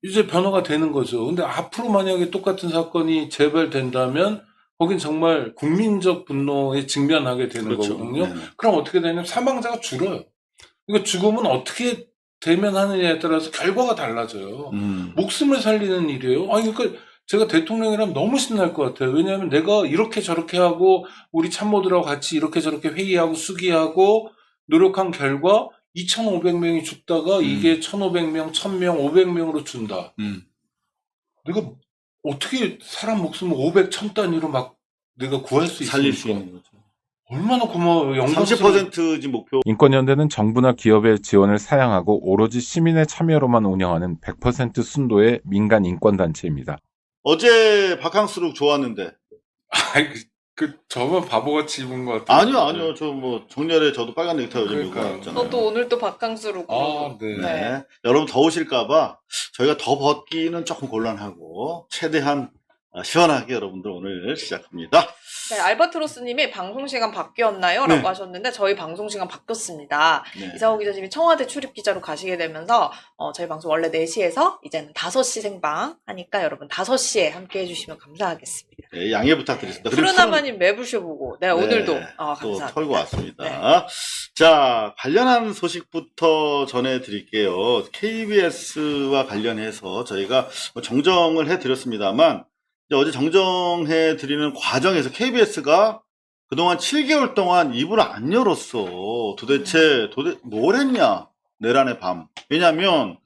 이제 변화가 되는 거죠. 근데 앞으로 만약에 똑같은 사건이 재발된다면 거긴 정말 국민적 분노에 직면하게 되는 그렇죠. 거거든요. 네네. 그럼 어떻게 되냐면 사망자가 줄어요. 그러니까 죽음은 어떻게 대면하느냐에 따라서 결과가 달라져요. 목숨을 살리는 일이에요. 아니, 그러니까 제가 대통령이라면 너무 신날 것 같아요. 왜냐하면 내가 이렇게 저렇게 하고 우리 참모들하고 같이 이렇게 저렇게 회의하고 수기하고 노력한 결과 2,500명이 죽다가 이게 1,500명, 1,000명, 500명으로 준다. 내가 어떻게 사람 목숨을 500, 1000 단위로 막 내가 구할 수 살릴 수 있습니까? 있는 거죠. 얼마나 고마워요. 영광스러운 30% 목표. 인권연대는 정부나 기업의 지원을 사양하고 오로지 시민의 참여로만 운영하는 100% 순도의 민간 인권단체입니다. 어제 바캉스룩 좋았는데. 아이, 저만 바보같이 입은 것 같아요. 아니요. 저 뭐 정렬에 저도 빨간 넥타이 요즘 입고 그러니까요. 왔잖아요. 저도 오늘 또 바캉스로 아, 네. 네. 여러분 더우실까봐 저희가 더 벗기는 조금 곤란하고 최대한 시원하게 여러분들 오늘 시작합니다. 네, 알바트로스님이 방송 시간 바뀌었나요? 네. 라고 하셨는데 저희 방송 시간 바뀌었습니다. 네. 이상호 기자님이 청와대 출입 기자로 가시게 되면서 저희 방송 원래 4시에서 이제는 5시 생방 하니까 여러분 5시에 함께 해주시면 감사하겠습니다. 네, 양해 부탁드리겠습니다. 그리고 푸르나마님 매부쇼 보고 네, 오늘도 또 감사합니다. 털고 왔습니다. 네. 자, 관련한 소식부터 전해드릴게요. KBS와 관련해서 저희가 정정을 해드렸습니다만 어제 정정해드리는 과정에서 KBS가 그동안 7개월 동안 입을 안 열었어. 도대체 뭘 했냐? 내란의 밤. 왜냐면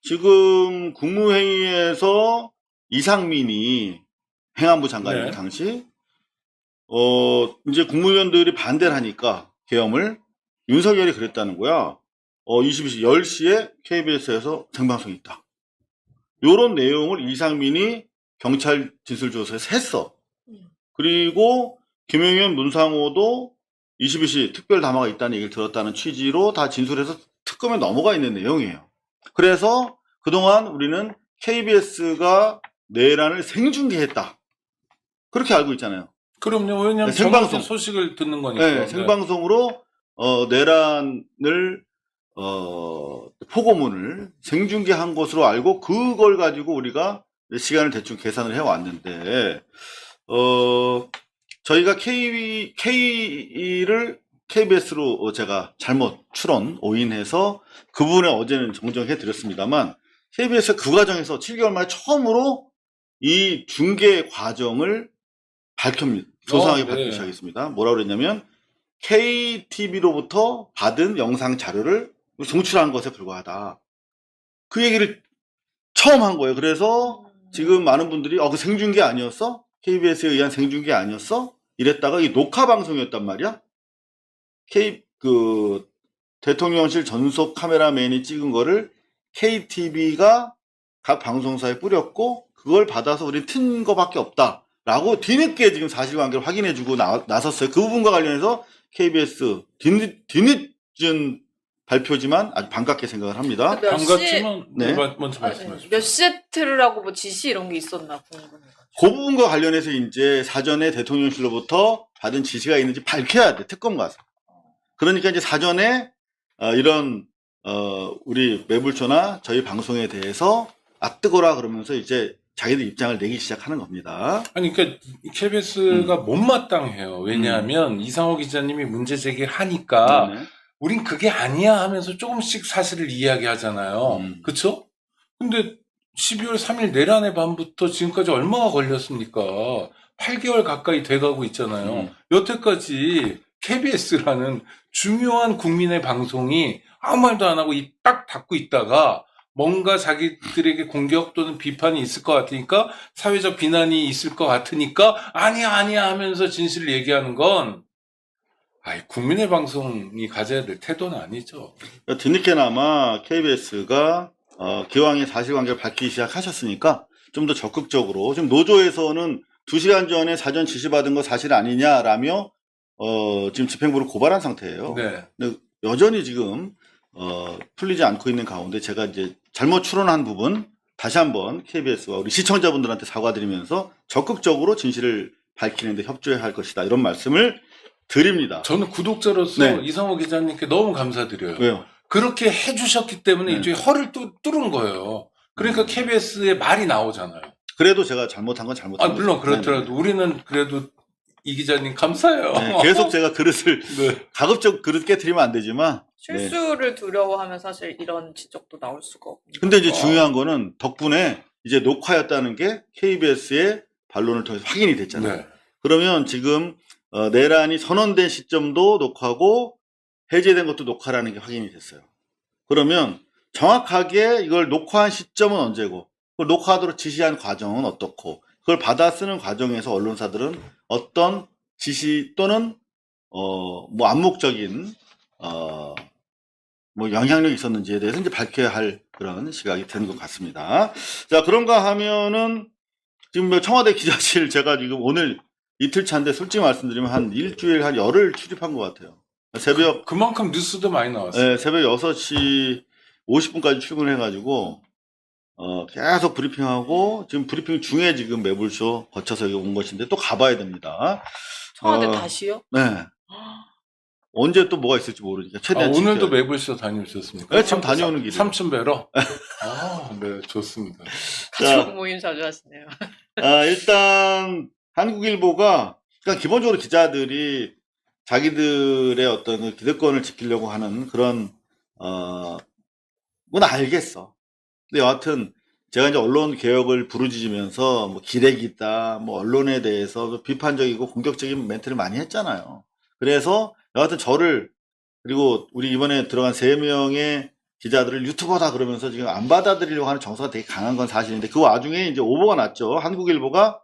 지금 국무회의에서 이상민이 행안부 장관이 네. 당시 이제 국무위원들이 반대를 하니까 계엄을 윤석열이 그랬다는 거야. 22시 10시에 KBS에서 생방송이 있다. 요런 내용을 이상민이 경찰 진술조사에서 했어. 그리고 김용현, 문상호도 22시 특별 담화가 있다는 얘기를 들었다는 취지로 다 진술해서 특검에 넘어가 있는 내용이에요. 그래서 그동안 우리는 KBS가 내란을 생중계했다. 그렇게 알고 있잖아요. 그럼요. 왜냐하면 네, 생방송. 정확한 소식을 듣는 거니까. 네, 생방송으로 내란을 포고문을 생중계한 것으로 알고 그걸 가지고 우리가 시간을 대충 계산을 해왔는데 저희가 K를 KBS로 제가 잘못 오인해서 그 부분에 어제는 정정해 드렸습니다만 KBS가 그 과정에서 7개월 만에 처음으로 이 중계 과정을 조상하게 네. 밝히기 시작했습니다. 뭐라고 그랬냐면 KTV로부터 받은 영상 자료를 송출한 것에 불과하다. 그 얘기를 처음 한 거예요. 그래서 지금 많은 분들이 그 생중계 아니었어? KBS에 의한 생중계 아니었어? 이랬다가 이 녹화 방송이었단 말이야. 대통령실 전속 카메라맨이 찍은 거를 KTV가 각 방송사에 뿌렸고 그걸 받아서 우린 튼 거밖에 없다. 라고 뒤늦게 지금 사실관계를 확인해주고 나섰어요. 그 부분과 관련해서 KBS 뒤늦은 발표지만 아주 반갑게 생각을 합니다. 반갑지만 네. 먼저 말씀하십시오. 몇 시에 틀으라고 뭐 지시 이런 게 있었나 궁금해요. 그 부분과 관련해서 이제 사전에 대통령실로부터 받은 지시가 있는지 밝혀야 돼. 특검 가서. 그러니까 이제 사전에 이런 우리 매불초나 저희 방송에 대해서 뜨거라 그러면서 이제 자기들 입장을 내기 시작하는 겁니다. 아니, 그러니까 KBS가 못마땅해요. 왜냐하면 이상호 기자님이 문제 제기를 하니까 네네. 우린 그게 아니야 하면서 조금씩 사실을 이야기하잖아요. 그쵸? 근데 12월 3일 내란의 밤부터 지금까지 얼마가 걸렸습니까? 8개월 가까이 돼가고 있잖아요. 여태까지 KBS라는 중요한 국민의 방송이 아무 말도 안 하고 딱 닫고 있다가 뭔가 자기들에게 공격 또는 비판이 있을 것 같으니까 사회적 비난이 있을 것 같으니까 아니야 하면서 진실을 얘기하는 건 국민의 방송이 가져야 될 태도는 아니죠. 뒤늦게나마 KBS가 기왕에 사실관계를 밝히기 시작하셨으니까 좀 더 적극적으로 지금 노조에서는 2시간 전에 사전 지시받은 거 사실 아니냐라며 지금 집행부를 고발한 상태예요. 네. 근데 여전히 지금 풀리지 않고 있는 가운데 제가 이제 잘못 추론한 부분 다시 한번 KBS와 우리 시청자분들한테 사과드리면서 적극적으로 진실을 밝히는데 협조해야 할 것이다 이런 말씀을 드립니다. 저는 구독자로서 네. 이상호 기자님께 너무 감사드려요. 왜요? 그렇게 해주셨기 때문에 네. 이제 허를 뚫은 거예요. 그러니까 KBS의 말이 나오잖아요. 그래도 제가 잘못한 건 잘못한 거죠. 물론 그렇더라도 우리는 그래도 이 기자님 감사해요. 네, 계속 제가 그릇을 네. 가급적 그릇 깨트리면 안 되지만 실수를 두려워하면 사실 이런 지적도 나올 수가 없는. 근데 이제 중요한 거는 덕분에 이제 녹화였다는 게 KBS의 반론을 통해서 확인이 됐잖아요. 네. 그러면 지금 내란이 선언된 시점도 녹화고 해제된 것도 녹화라는 게 확인이 됐어요. 그러면 정확하게 이걸 녹화한 시점은 언제고 그걸 녹화하도록 지시한 과정은 어떻고 그걸 받아 쓰는 과정에서 언론사들은 어떤 지시 또는 뭐 암묵적인 뭐 영향력이 있었는지에 대해서 이제 밝혀야 할 그런 시각이 된 것 같습니다. 자, 그런가 하면은 지금 뭐 청와대 기자실 제가 지금 오늘 이틀 차인데 솔직히 말씀드리면 한 일주일 한 열흘 출입한 것 같아요. 새벽 그만큼 뉴스도 많이 나왔어요. 네, 새벽 6시 50분까지 출근해가지고 계속 브리핑하고 지금 브리핑 중에 지금 매불쇼 거쳐서 여기 온 것인데 또 가봐야 됩니다. 청와대 다시요? 네. 언제 또 뭐가 있을지 모르니까 최대한 오늘도 지켜야 매불쇼 다녀오셨습니까? 네, 지금 다녀오는 길이에요. 삼촌 뵈러? 네, 좋습니다. 가족 모임 자주 하시네요. 일단 한국일보가 그러니까 기본적으로 기자들이 자기들의 어떤 그 기득권을 지키려고 하는 그런 건 알겠어. 근데 여하튼 제가 이제 언론 개혁을 부르짖으면서 뭐 기레기 있다, 뭐 언론에 대해서 비판적이고 공격적인 멘트를 많이 했잖아요. 그래서 여하튼 저를 그리고 우리 이번에 들어간 3명의 기자들을 유튜버다 그러면서 지금 안 받아들이려고 하는 정서가 되게 강한 건 사실인데 그 와중에 이제 오보가 났죠. 한국일보가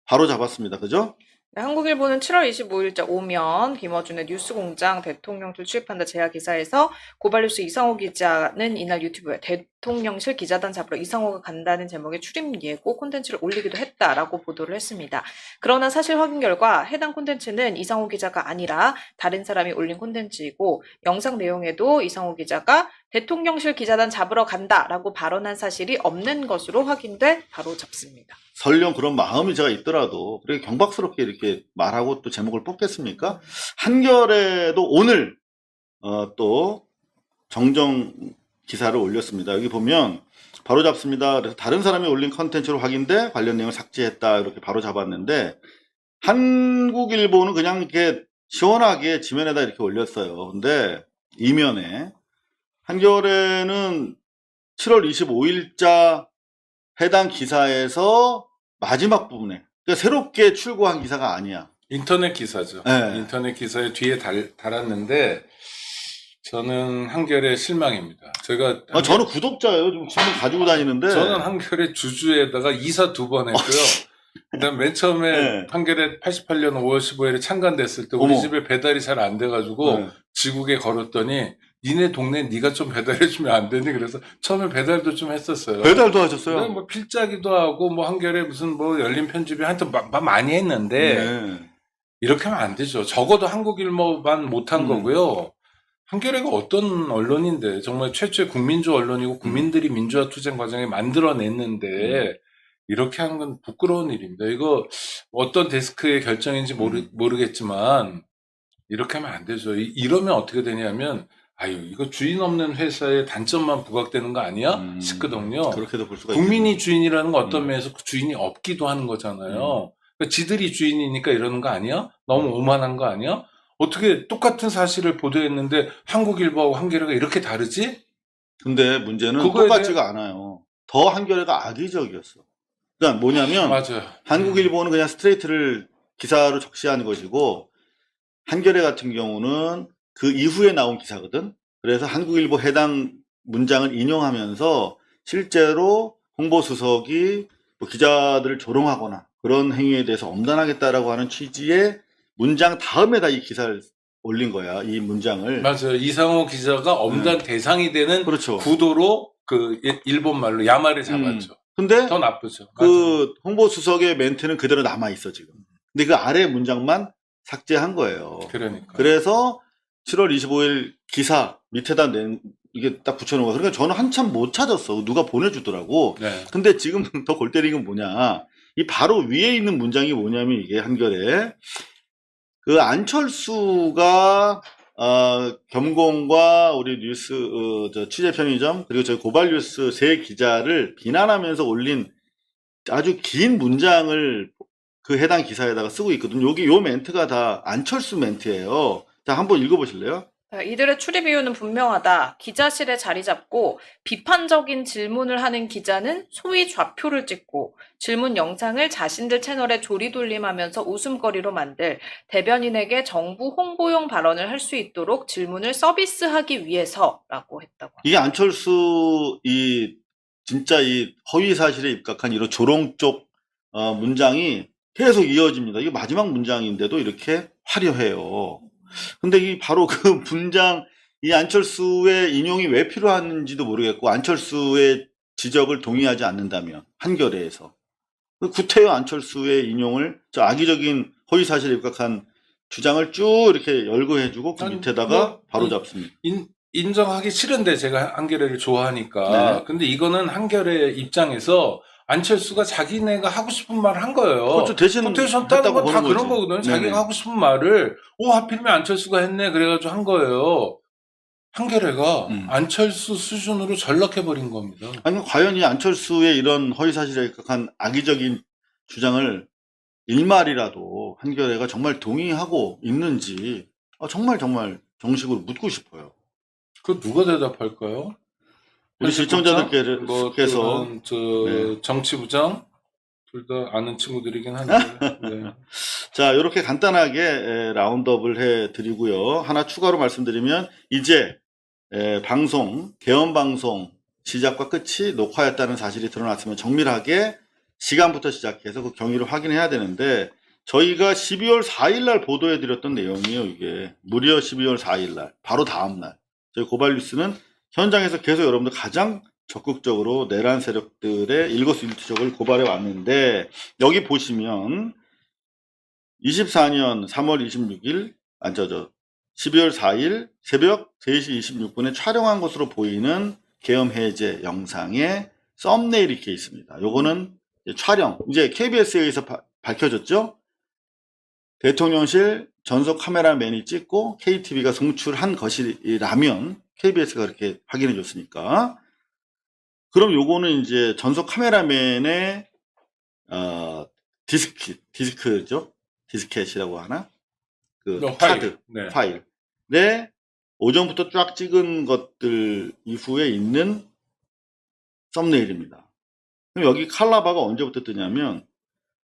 바로 잡았습니다. 그죠? 네, 한국일보는 7월 25일자 오면 김어준의 뉴스공장 대통령실 출입한다 제야 기사에서 고발뉴스 이상호 기자는 이날 유튜브에 대통령실 기자단 잡으러 이상호가 간다는 제목의 출입 예고 콘텐츠를 올리기도 했다라고 보도를 했습니다. 그러나 사실 확인 결과 해당 콘텐츠는 이상호 기자가 아니라 다른 사람이 올린 콘텐츠이고 영상 내용에도 이상호 기자가 대통령실 기자단 잡으러 간다라고 발언한 사실이 없는 것으로 확인돼 바로 잡습니다. 설령 그런 마음이 제가 있더라도 그렇게 경박스럽게 이렇게 말하고 또 제목을 뽑겠습니까? 한겨레도 오늘 또 정정 기사를 올렸습니다. 여기 보면 바로 잡습니다. 그래서 다른 사람이 올린 컨텐츠로 확인돼 관련 내용을 삭제했다 이렇게 바로 잡았는데 한국일보는 그냥 이렇게 시원하게 지면에다 이렇게 올렸어요. 근데 이면에 한겨레는 7월 25일자 해당 기사에서 마지막 부분에 그러니까 새롭게 출고한 기사가 아니야. 인터넷 기사죠. 네. 인터넷 기사에 뒤에 달았는데 저는 한겨레 실망입니다. 제가 저는 구독자예요. 지금 신문 가지고 다니는데. 저는 한겨레 주주에다가 이사 2번 했고요. 그다음 맨 처음에 네. 한겨레 88년 5월 15일에 창간됐을 때 우리 어머. 집에 배달이 잘 안 돼가지고 네. 지국에 걸었더니 니네 동네 네가 좀 배달해주면 안 되니? 그래서 처음에 배달도 좀 했었어요. 배달도 하셨어요? 그다음에 뭐 필자기도 하고 뭐 한겨레 무슨 뭐 열린 편집이 하여튼 많이 했는데 네. 이렇게 하면 안 되죠. 적어도 한국일보만 못한 거고요. 한겨레가 어떤 언론인데 정말 최초의 국민주 언론이고 국민들이 민주화 투쟁 과정에 만들어냈는데 이렇게 하는 건 부끄러운 일입니다. 이거 어떤 데스크의 결정인지 모르겠지만 이렇게 하면 안 되죠. 이러면 어떻게 되냐면 아유 이거 주인 없는 회사의 단점만 부각되는 거 아니야? 싶거든요. 그렇게도 볼 수가 국민이 있겠네요. 주인이라는 건 어떤 면에서 주인이 없기도 하는 거잖아요. 그러니까 지들이 주인이니까 이러는 거 아니야? 너무 오만한 거 아니야? 어떻게 똑같은 사실을 보도했는데 한국일보하고 한겨레가 이렇게 다르지? 근데 문제는 그거에 똑같지가 않아요. 더 한겨레가 악의적이었어. 그러니까 뭐냐면 맞아요. 한국일보는 그냥 스트레이트를 기사로 적시하는 것이고 한겨레 같은 경우는 그 이후에 나온 기사거든. 그래서 한국일보 해당 문장을 인용하면서 실제로 홍보수석이 뭐 기자들을 조롱하거나 그런 행위에 대해서 엄단하겠다라고 하는 취지의 문장 다음에다 이 기사를 올린 거야. 이 문장을. 맞아요. 이상호 기자가 엄단 대상이 되는 그렇죠. 구도로 그 일본 말로 야마를 잡았죠. 근데 더 나쁘죠. 그 홍보수석의 멘트는 그대로 남아 있어 지금. 근데 그 아래 문장만 삭제한 거예요. 그러니까. 그래서 7월 25일 기사 밑에다 이게 딱 붙여놓은 거야. 그러니까 저는 한참 못 찾았어. 누가 보내주더라고. 네. 근데 지금 더 골 때리는 건 뭐냐. 이 바로 위에 있는 문장이 뭐냐면 이게 한겨레. 그 안철수가 겸공과 우리 뉴스 취재 편의점 그리고 저희 고발뉴스 세 기자를 비난하면서 올린 아주 긴 문장을 그 해당 기사에다가 쓰고 있거든요. 요 멘트가 다 안철수 멘트예요. 자, 한번 읽어보실래요? 이들의 출입 이유는 분명하다. 기자실에 자리 잡고 비판적인 질문을 하는 기자는 소위 좌표를 찍고 질문 영상을 자신들 채널에 조리돌림하면서 웃음거리로 만들 대변인에게 정부 홍보용 발언을 할 수 있도록 질문을 서비스하기 위해서라고 했다고. 이게 안철수 진짜 이 허위 사실에 입각한 이런 조롱 쪽 문장이 계속 이어집니다. 이게 마지막 문장인데도 이렇게 화려해요. 근데 이 바로 그 문장, 이 안철수의 인용이 왜 필요한지도 모르겠고, 안철수의 지적을 동의하지 않는다면, 한겨레에서. 구태여 안철수의 인용을, 저 악의적인 허위사실에 입각한 주장을 쭉 이렇게 열거해주고, 그 밑에다가 바로 잡습니다. 인정하기 싫은데 제가 한겨레를 좋아하니까. 네. 근데 이거는 한겨레 입장에서 안철수가 자기네가 하고 싶은 말을 한 거예요. 그렇죠. 대신 코테이션 따는 건 다 보는 그런 거지. 거거든요. 네네. 자기가 하고 싶은 말을 하필이면 안철수가 했네 그래가지고 한 거예요. 한겨레가 안철수 수준으로 전락해버린 겁니다. 아니, 과연 이 안철수의 이런 허위사실에 입각한 악의적인 주장을 일말이라도 한겨레가 정말 동의하고 있는지 정말 정식으로 묻고 싶어요. 그 누가 대답할까요? 우리 시청자들께서 네. 정치부장 둘 다 아는 친구들이긴 한데. 네. 자, 이렇게 간단하게 라운드업을 해드리고요. 하나 추가로 말씀드리면 이제 개헌 방송 시작과 끝이 녹화였다는 사실이 드러났으면 정밀하게 시간부터 시작해서 그 경위를 확인해야 되는데, 저희가 12월 4일 날 보도해드렸던 내용이에요. 이게 무려 12월 4일 날 바로 다음 날 저희 고발뉴스는 현장에서 계속 여러분들 가장 적극적으로 내란 세력들의 일거수일투족을 고발해 왔는데, 여기 보시면 24년 3월 26일 12월 4일 새벽 3시 26분에 촬영한 것으로 보이는 계엄 해제 영상에 썸네일이 이렇게 있습니다. 요거는 촬영, 이제 KBS에 의해서 밝혀졌죠. 대통령실 전속 카메라맨이 찍고 KTV가 송출한 것이라면 KBS가 그렇게 확인해 줬으니까, 그럼 요거는 이제 전속 카메라맨의 디스크죠. 디스켓이라고 하나? 그 카드 네. 파일에 오전부터 쫙 찍은 것들 이후에 있는 썸네일입니다. 그럼 여기 칼라바가 언제부터 뜨냐면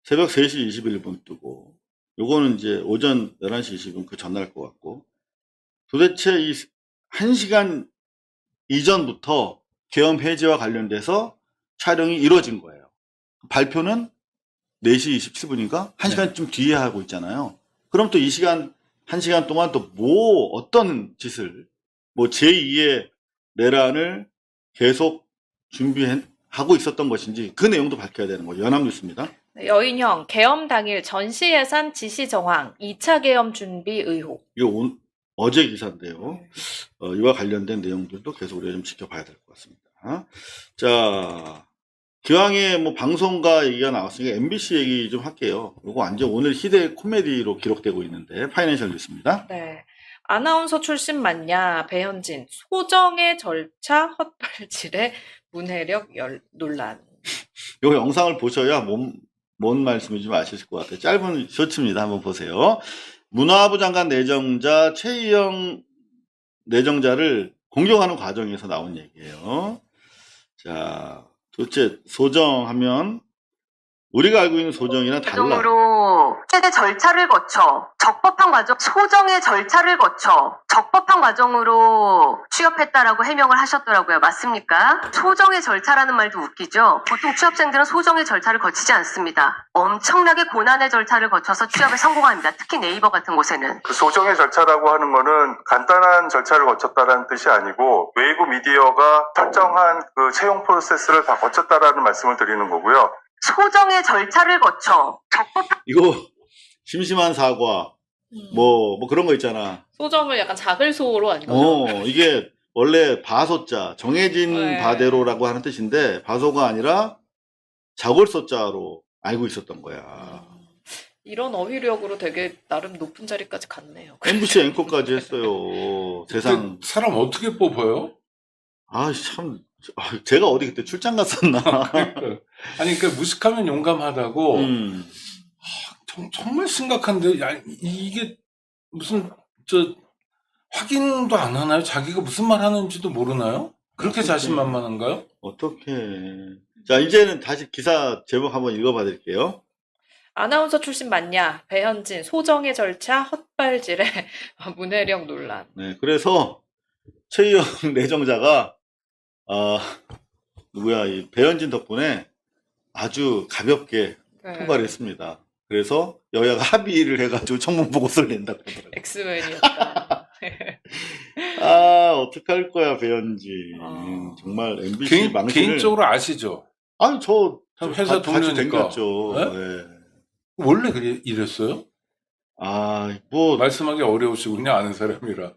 새벽 3시 21분 뜨고, 요거는 이제 오전 11시 20분 그 전날 것 같고, 도대체 이 1시간 이전부터 계엄 해제와 관련돼서 촬영이 이루어진 거예요. 발표는 4시 27분인가? 1시간쯤 뒤에 하고 있잖아요. 그럼 또 이 시간, 1시간 동안 또 어떤 짓을, 제2의 내란을 계속 준비하고 있었던 것인지 그 내용도 밝혀야 되는 거죠. 연합뉴스입니다. 네, 여인형, 계엄 당일 전시 예산 지시 정황, 2차 계엄 준비 의혹. 이거 어제 기사인데요. 이와 관련된 내용들도 계속 우리가 좀 지켜봐야 될 것 같습니다. 자, 기왕에 방송가 얘기가 나왔으니까 MBC 얘기 좀 할게요. 이거 완전 오늘 희대 코미디로 기록되고 있는데, 파이낸셜 뉴스입니다. 네. 아나운서 출신 맞냐? 배현진, 소정의 절차 헛발질에 문해력 논란. 이 영상을 보셔야 뭔 말씀인지 아실 것 같아요. 짧은 쇼츠입니다. 한번 보세요. 문화부 장관 내정자 최희영 내정자를 공격하는 과정에서 나온 얘기예요. 자, 도대체 소정하면 우리가 알고 있는 소정이랑 달라. 최종으로 최대 절차를 거쳐 적법한 과정, 소정의 절차를 거쳐 적법한 과정으로 취업했다라고 해명을 하셨더라고요. 맞습니까? 소정의 절차라는 말도 웃기죠. 보통 취업생들은 소정의 절차를 거치지 않습니다. 엄청나게 고난의 절차를 거쳐서 취업에 성공합니다. 특히 네이버 같은 곳에는. 그 소정의 절차라고 하는 거는 간단한 절차를 거쳤다라는 뜻이 아니고 외부 미디어가 설정한 그 채용 프로세스를 다 거쳤다라는 말씀을 드리는 거고요. 소정의 절차를 거쳐 적법한 이거 심심한 사과 그런 거 있잖아. 소정을 약간 작을 소로 한 거죠. 이게 원래 바소자, 정해진 네. 바대로라고 하는 뜻인데 바소가 아니라 자골소자로 알고 있었던 거야. 이런 어휘력으로 되게 나름 높은 자리까지 갔네요. MBC 앵커까지 했어요. 세상. 그 사람 어떻게 뽑아요? 참. 제가 어디 그때 출장 갔었나. 아니, 그 무식하면 용감하다고. 음. 정말 심각한데, 야, 이게 무슨, 확인도 안 하나요? 자기가 무슨 말 하는지도 모르나요? 그렇게 자신만만한가요? 어떻게. 자, 이제는 다시 기사 제목 한번 읽어봐 드릴게요. 아나운서 출신 맞냐? 배현진 소정의 절차 헛발질에 문해력 논란. 네, 그래서 최희영 내정자가, 이 배현진 덕분에 아주 가볍게 네. 통과를 했습니다. 그래서 여야가 합의를 해가지고 청문 보고서를 낸다고 하더라고요. 엑스맨이었다. 어떡할 거야, 배현진. 정말 MBC 망신을. 개인적으로 아시죠? 아니, 저 회사 같이 동료니까. 댕겼죠. 네? 네. 원래 이랬어요? 뭐, 말씀하기 어려우시군요, 아는 사람이라.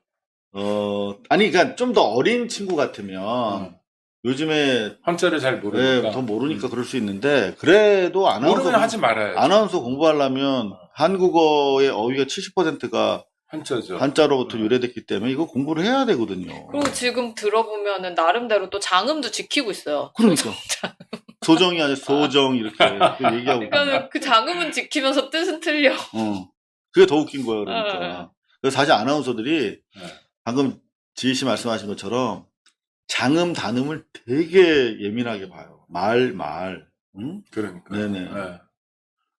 아니, 그러니까 좀 더 어린 친구 같으면 요즘에 한자를 잘 모르니까. 더 모르니까 그럴 수 있는데, 그래도 모르면 하지 말아요. 아나운서 공부하려면 한국어의 어휘가 70%가 한자죠. 한자로부터 유래됐기 때문에 이거 공부를 해야 되거든요. 그리고 지금 들어보면은 나름대로 또 장음도 지키고 있어요. 그러니까. 소정이 아니라 소정 이렇게 또 얘기하고. 그러니까는 그 장음은 지키면서 뜻은 틀려. 그게 더 웃긴 거예요, 그러니까. 그래서 사실 아나운서들이 네. 방금 지희 씨 말씀하신 것처럼 장음, 단음을 되게 예민하게 봐요. 말. 응? 그러니까. 네네. 네.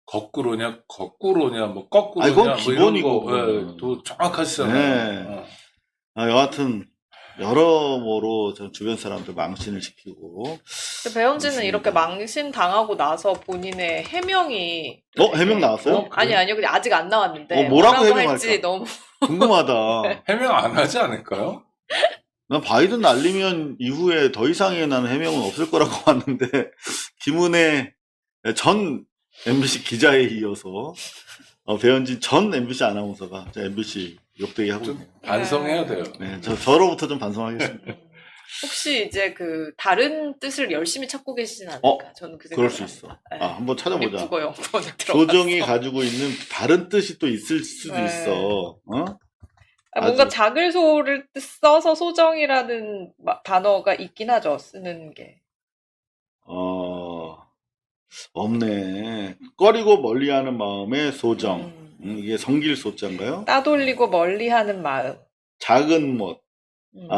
거꾸로냐, 뭐 거꾸로냐, 아니, 그건 뭐 기본이고. 이런 거, 또 정확하시잖아요. 네. 여하튼 여러모로 전 주변 사람들 망신을 시키고. 배현진은 그렇습니다. 이렇게 망신 당하고 나서 본인의 해명이 해명 나왔어요? 아니요, 그냥 아직 안 나왔는데 뭐라고 할지 해명할까? 너무 궁금하다. 해명 안 하지 않을까요? 난 바이든 날리면 이후에 더 이상의 나는 해명은 없을 거라고 봤는데, 김은혜 전 MBC 기자에 이어서 배현진 전 MBC 아나운서가 MBC 욕되게 하고 좀 있네요. 반성해야 돼요. 네, 저로부터 좀 반성하겠습니다. 혹시 이제 그 다른 뜻을 열심히 찾고 계시진 않을까? 저는 그 그럴 생각을 수 있어. 합니다. 네. 한번 찾아보자. 국어 영번에 들어갔어. 소정이 가지고 있는 다른 뜻이 또 있을 수도 네. 있어. 뭔가 아주. 자글소를 써서 소정이라는 단어가 있긴 하죠. 쓰는 게. 없네. 꺼리고 멀리하는 마음의 소정. 이게 성길소자인가요? 따돌리고 멀리하는 마음. 작은 못.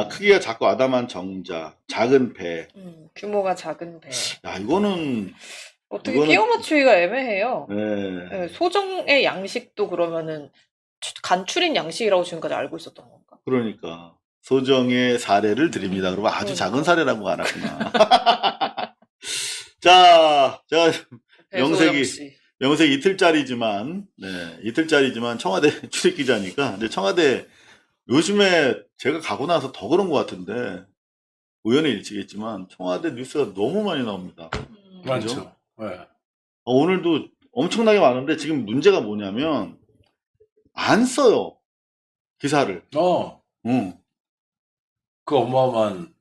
크기가 작고 아담한 정자. 작은 배. 규모가 작은 배. 야, 이거는 끼워 맞추기가 애매해요. 네. 네, 소정의 양식도 그러면은 간추린 양식이라고 지금까지 알고 있었던 건가? 그러니까 소정의 사례를 드립니다. 그러면 아주 작은 사례라고 알았구나. 자, 제가 명색이 이틀짜리지만 청와대 출입기자니까. 근데 청와대 요즘에 제가 가고 나서 더 그런 것 같은데 우연의 일치겠지만 청와대 뉴스가 너무 많이 나옵니다. 많죠. 네. 오늘도 엄청나게 많은데 지금 문제가 뭐냐면 안 써요. 기사를. 그 어마어마한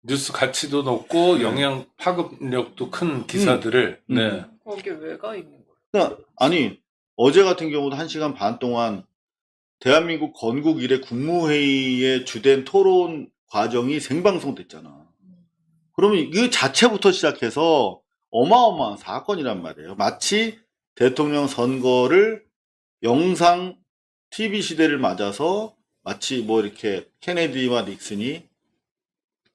뉴스 가치도 높고 영향 파급력도 큰 기사들을 네. 거기 왜 가 있는 거야? 그러니까 아니 어제 같은 경우도 1시간 반 동안 대한민국 건국 이래 국무회의에 주된 토론 과정이 생방송됐잖아. 그러면 그 자체부터 시작해서 어마어마한 사건이란 말이에요. 마치 대통령 선거를 영상 TV 시대를 맞아서 마치 뭐 이렇게 케네디와 닉슨이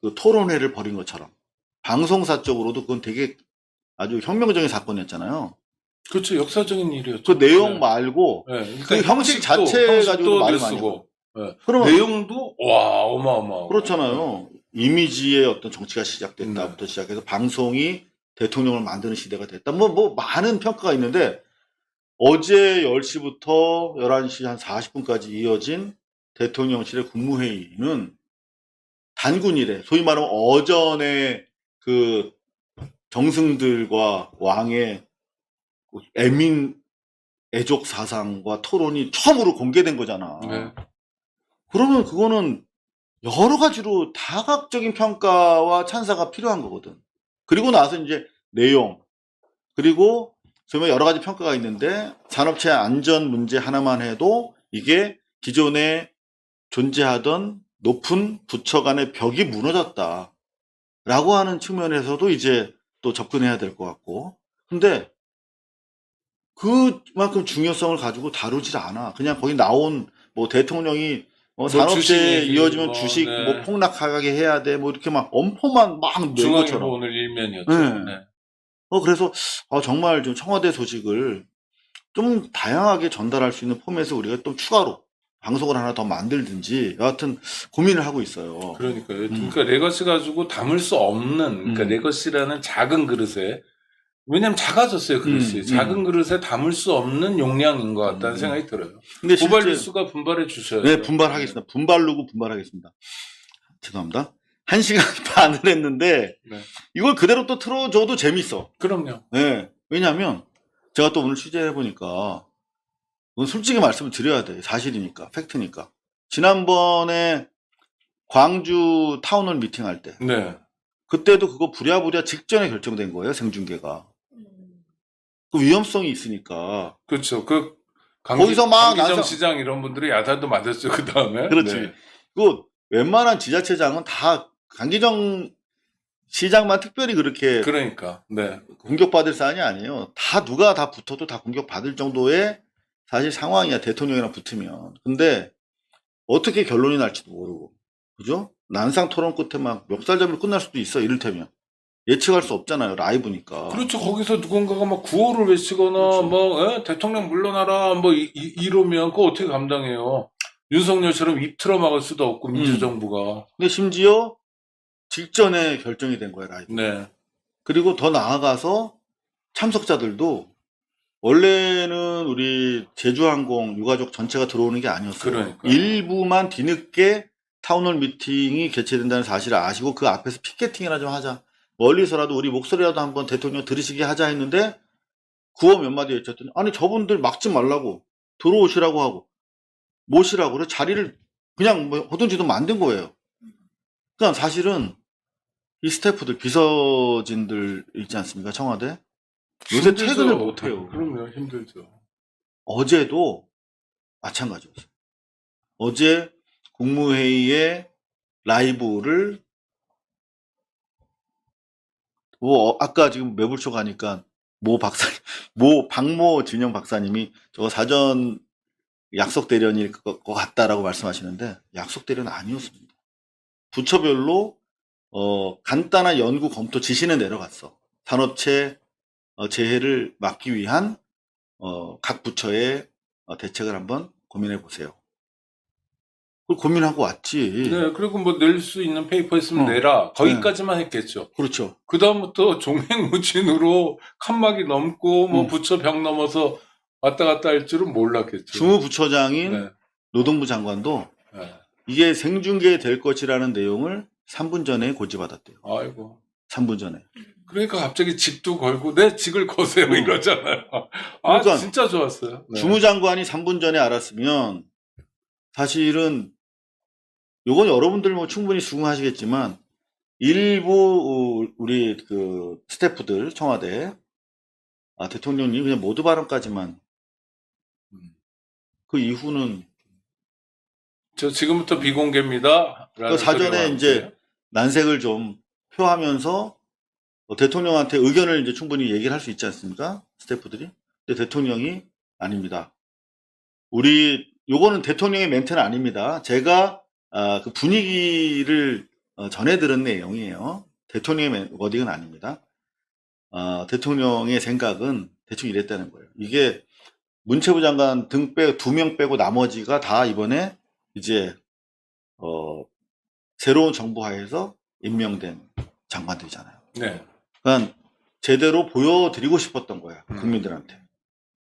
그 토론회를 벌인 것처럼 방송사적으로도 그건 되게 아주 혁명적인 사건이었잖아요. 그렇죠. 역사적인 일이었죠. 그 내용 말고 그 형식 자체 가지고도 말이 많이 하고. 그럼 내용도 와 어마어마하고. 그렇잖아요. 이미지의 어떤 정치가 시작됐다부터 시작해서 방송이 대통령을 만드는 시대가 됐다. 뭐 많은 평가가 있는데 어제 10시부터 11시 한 40분까지 이어진 대통령실의 국무회의는 단군 이래 소위 말하면 어전의 그 정승들과 왕의 애민 애족 사상과 토론이 처음으로 공개된 거잖아. 네. 그러면 그거는 여러 가지로 다각적인 평가와 찬사가 필요한 거거든. 그리고 나서 이제 내용, 그리고 정말 여러 가지 평가가 있는데 산업체 안전 문제 하나만 해도 이게 기존에 존재하던 높은 부처 간의 벽이 무너졌다라고 하는 측면에서도 이제 또 접근해야 될 것 같고, 근데 그만큼 중요성을 가지고 다루질 않아. 그냥 거기 나온 뭐 대통령이 산업체에 주식 이어지면 뭐, 주식 네. 뭐 폭락하게 해야 돼 뭐 이렇게 막 엄포만 막 낸 중앙일보 것처럼. 오늘 일면이었죠. 네. 네. 그래서 정말 좀 청와대 소식을 좀 다양하게 전달할 수 있는 포맷을 우리가 또 추가로 방송을 하나 더 만들든지 여하튼 고민을 하고 있어요. 그러니까요. 그러니까 레거시 가지고 담을 수 없는, 그러니까 레거시라는 작은 그릇에, 왜냐면 작아졌어요, 그릇이. 작은 그릇에 담을 수 없는 용량인 것 같다는 생각이 들어요. 근데 고발 실제 뉴스가 분발해 주셔야죠. 네, 분발하겠습니다. 분발르고 분발하겠습니다. 죄송합니다. 1시간 반을 했는데 네. 이걸 그대로 또 틀어줘도 재밌어. 그럼요. 네. 왜냐하면 제가 또 오늘 취재해보니까 이건 솔직히 말씀을 드려야 돼. 사실이니까, 팩트니까. 지난번에 광주 타운홀 미팅할 때 네. 그때도 그거 부랴부랴 직전에 결정된 거예요. 생중계가. 그 위험성이 있으니까. 그렇죠. 그 거기서 막 강기정 난상- 시장 이런 분들이 야단도 맞았죠. 그 다음에. 그렇지. 네. 그 웬만한 지자체장은 다 강기정 시장만 특별히 그렇게 그러니까. 네. 공격받을 사안이 아니에요. 다 누가 다 붙어도 다 공격받을 정도의 사실 상황이야. 대통령이랑 붙으면. 근데 어떻게 결론이 날지도 모르고. 그죠? 난상 토론 끝에 막 멱살잡이로 끝날 수도 있어. 이를테면. 예측할 수 없잖아요. 라이브니까. 그렇죠. 거기서 누군가가 막 구호를 외치거나, 그렇죠. 뭐, 대통령 물러나라, 뭐, 이러면 그거 어떻게 감당해요? 윤석열처럼 입 틀어막을 수도 없고, 민주정부가. 근데 심지어 직전에 결정이 된 거야. 라이브. 네. 그리고 더 나아가서 참석자들도 원래는 우리 제주항공 유가족 전체가 들어오는 게 아니었어요. 그러니까요. 일부만 뒤늦게 타운홀 미팅이 개최된다는 사실을 아시고 그 앞에서 피켓팅이나 좀 하자. 멀리서라도 우리 목소리라도 한번 대통령 들으시게 하자 했는데 구호 몇 마디 외쳤더니 아니 저분들 막지 말라고 들어오시라고 하고 모시라고 그래 자리를 그냥 뭐 호든지도 만든 거예요. 그러니까 사실은 이 스태프들 비서진들 있지 않습니까 청와대 요새 힘들죠. 퇴근을 못해요. 그럼요. 힘들죠. 어제도 마찬가지였어요. 어제 국무회의의 라이브를 아까 지금 매불쇼 가니까 박모 진영 박사님이 저거 사전 약속 대련일 것 같다라고 말씀하시는데 약속 대련 아니었습니다. 부처별로 간단한 연구 검토 지시는 내려갔어. 산업체 재해를 막기 위한 각 부처의 대책을 한번 고민해 보세요. 그걸 고민하고 왔지. 네. 그리고 뭐 낼 수 있는 페이퍼 있으면 내라. 거기까지만 했겠죠. 그렇죠. 그다음부터 종횡무진으로 칸막이 넘고, 뭐, 부처 벽 넘어서 왔다 갔다 할 줄은 몰랐겠죠. 주무부처장인 네. 노동부 장관도 네. 이게 생중계 될 것이라는 내용을 3분 전에 고지받았대요. 아이고. 3분 전에. 그러니까 갑자기 직도 걸고 내 직을 거세요 이러잖아요. 아 그러니까 진짜 좋았어요. 네. 주무장관이 3분 전에 알았으면 사실은 요건 여러분들 뭐 충분히 수긍하시겠지만 일부 우리 그 스태프들 청와대 대통령님 그냥 모두 발언까지만 그 이후는 저 지금부터 비공개입니다. 그 사전에 이제 난색을 좀 표하면서 대통령한테 의견을 이제 충분히 얘기를 할 수 있지 않습니까? 스태프들이. 근데 대통령이 아닙니다. 요거는 대통령의 멘트는 아닙니다. 제가 그 분위기를 전해 들은 내용이에요. 대통령의 워딩은 아닙니다. 대통령의 생각은 대충 이랬다는 거예요. 이게 문체부 장관 등 2명 빼고 나머지가 다 이번에 이제 새로운 정부 하에서 임명된 장관들이잖아요. 네. 그러니까 제대로 보여드리고 싶었던 거야 국민들한테.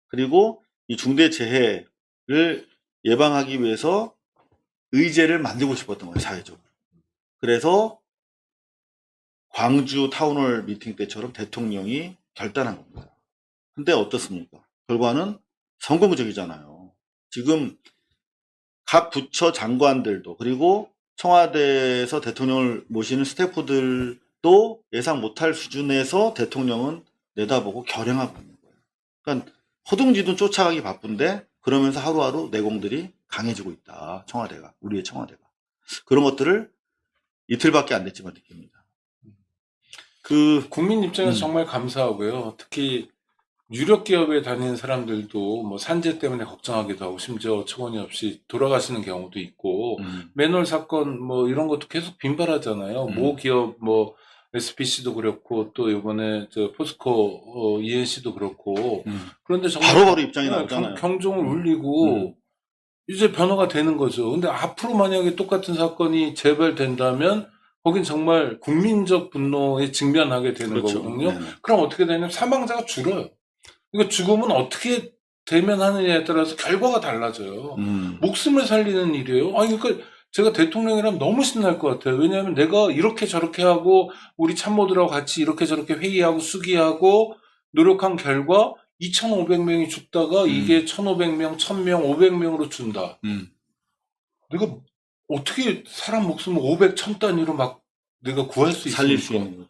그리고 이 중대 재해를 예방하기 위해서 의제를 만들고 싶었던 거예요 사회적으로. 그래서 광주 타운홀 미팅 때처럼 대통령이 결단한 겁니다. 근데 어떻습니까? 결과는 성공적이잖아요. 지금 각 부처 장관들도 그리고 청와대에서 대통령을 모시는 스태프들도 예상 못할 수준에서 대통령은 내다보고 결행하고 있는 거예요. 그러니까 허둥지둥 쫓아가기 바쁜데 그러면서 하루하루 내공들이 강해지고 있다. 청와대가, 우리의 청와대가. 그런 것들을 이틀밖에 안 됐지만 느낍니다. 국민 입장에서 음. 정말 감사하고요. 특히 유력 기업에 다니는 사람들도 뭐 산재 때문에 걱정하기도 하고 심지어 어처구니 없이 돌아가시는 경우도 있고 맨홀 사건 뭐 이런 것도 계속 빈발하잖아요. 모 기업 뭐 SPC도 그렇고 또 이번에 저 포스코 ENC도 그렇고 그런데 정말 바로바로 입장이 네, 나오잖아요. 경종을 울리고 이제 변화가 되는 거죠. 근데 앞으로 만약에 똑같은 사건이 재발된다면 거긴 정말 국민적 분노에 직면하게 되는 그렇죠. 거거든요. 네네. 그럼 어떻게 되냐면 사망자가 줄어요. 그러니까 죽음은 어떻게 대면하느냐에 따라서 결과가 달라져요. 목숨을 살리는 일이에요. 아니, 그러니까 제가 대통령이라면 너무 신날 것 같아요. 왜냐하면 내가 이렇게 저렇게 하고 우리 참모들하고 같이 이렇게 저렇게 회의하고 수기하고 노력한 결과 2,500명이 죽다가 이게 1,500명, 1,000명, 500명으로 준다. 내가 어떻게 사람 목숨을 500, 1000 단위로 막 내가 구할 수 있습니까? 살릴 수 있는 거죠.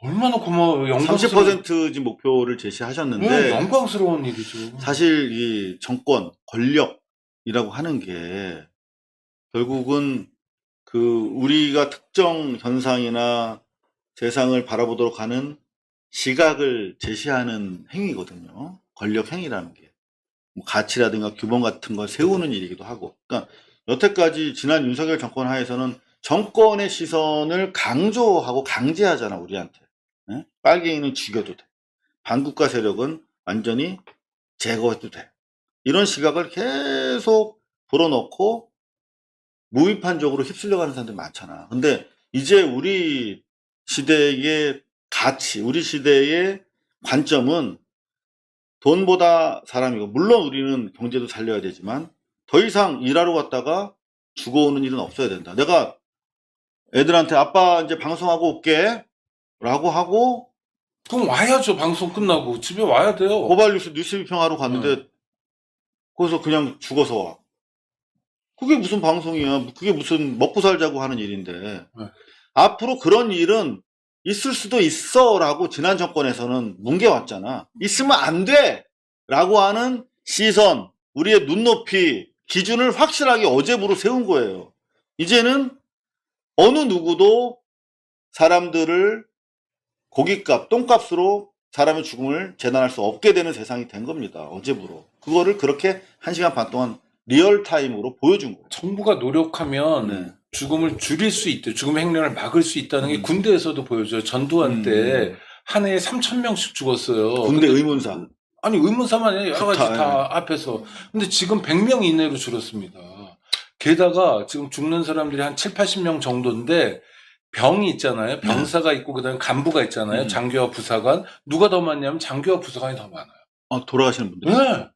얼마나 고마워요. 영광스러운 30% 목표를 제시하셨는데 네, 영광스러운 일이죠. 사실 이 정권, 권력이라고 하는 게 결국은 그 우리가 특정 현상이나 세상을 바라보도록 하는 시각을 제시하는 행위거든요. 권력 행위라는 게. 뭐 가치라든가 규범 같은 걸 세우는 일이기도 하고. 그러니까 여태까지 지난 윤석열 정권 하에서는 정권의 시선을 강조하고 강제하잖아, 우리한테. 예? 빨갱이는 죽여도 돼. 반국가 세력은 완전히 제거해도 돼. 이런 시각을 계속 불어넣고 무비판적으로 휩쓸려가는 사람들이 많잖아. 근데 이제 우리 시대의 가치, 우리 시대의 관점은 돈보다 사람이고, 물론 우리는 경제도 살려야 되지만 더 이상 일하러 갔다가 죽어오는 일은 없어야 된다. 내가 애들한테 아빠 이제 방송하고 올게 라고 하고 그럼 와야죠. 방송 끝나고 집에 와야 돼요. 고발뉴스 뉴스 비평하러 갔는데 거기서 그냥 죽어서 와. 그게 무슨 방송이야. 그게 무슨 먹고 살자고 하는 일인데. 앞으로 그런 일은 있을 수도 있어 라고 지난 정권에서는 뭉개왔잖아. 있으면 안 돼! 라고 하는 시선, 우리의 눈높이, 기준을 확실하게 어제부로 세운 거예요. 이제는 어느 누구도 사람들을 고깃값, 똥값으로 사람의 죽음을 재단할 수 없게 되는 세상이 된 겁니다. 어제부로. 그거를 그렇게 1시간 반 동안 리얼타임으로 보여준 거예요. 정부가 노력하면 네. 죽음을 줄일 수 있대. 죽음 행렬을 막을 수 있다는 게 군대에서도 보여줘요. 전두환 때 한 해에 3,000명씩 죽었어요. 군대 의문사. 아니 의문사만 아니라 여러 가지 그렇다, 다 앞에서. 근데 지금 100명 이내로 줄었습니다. 게다가 지금 죽는 사람들이 한 7, 80명 정도인데 병이 있잖아요. 병사가 있고 그다음에 간부가 있잖아요. 장교와 부사관. 누가 더 많냐면 장교와 부사관이 더 많아요. 돌아가시는 분들. 네.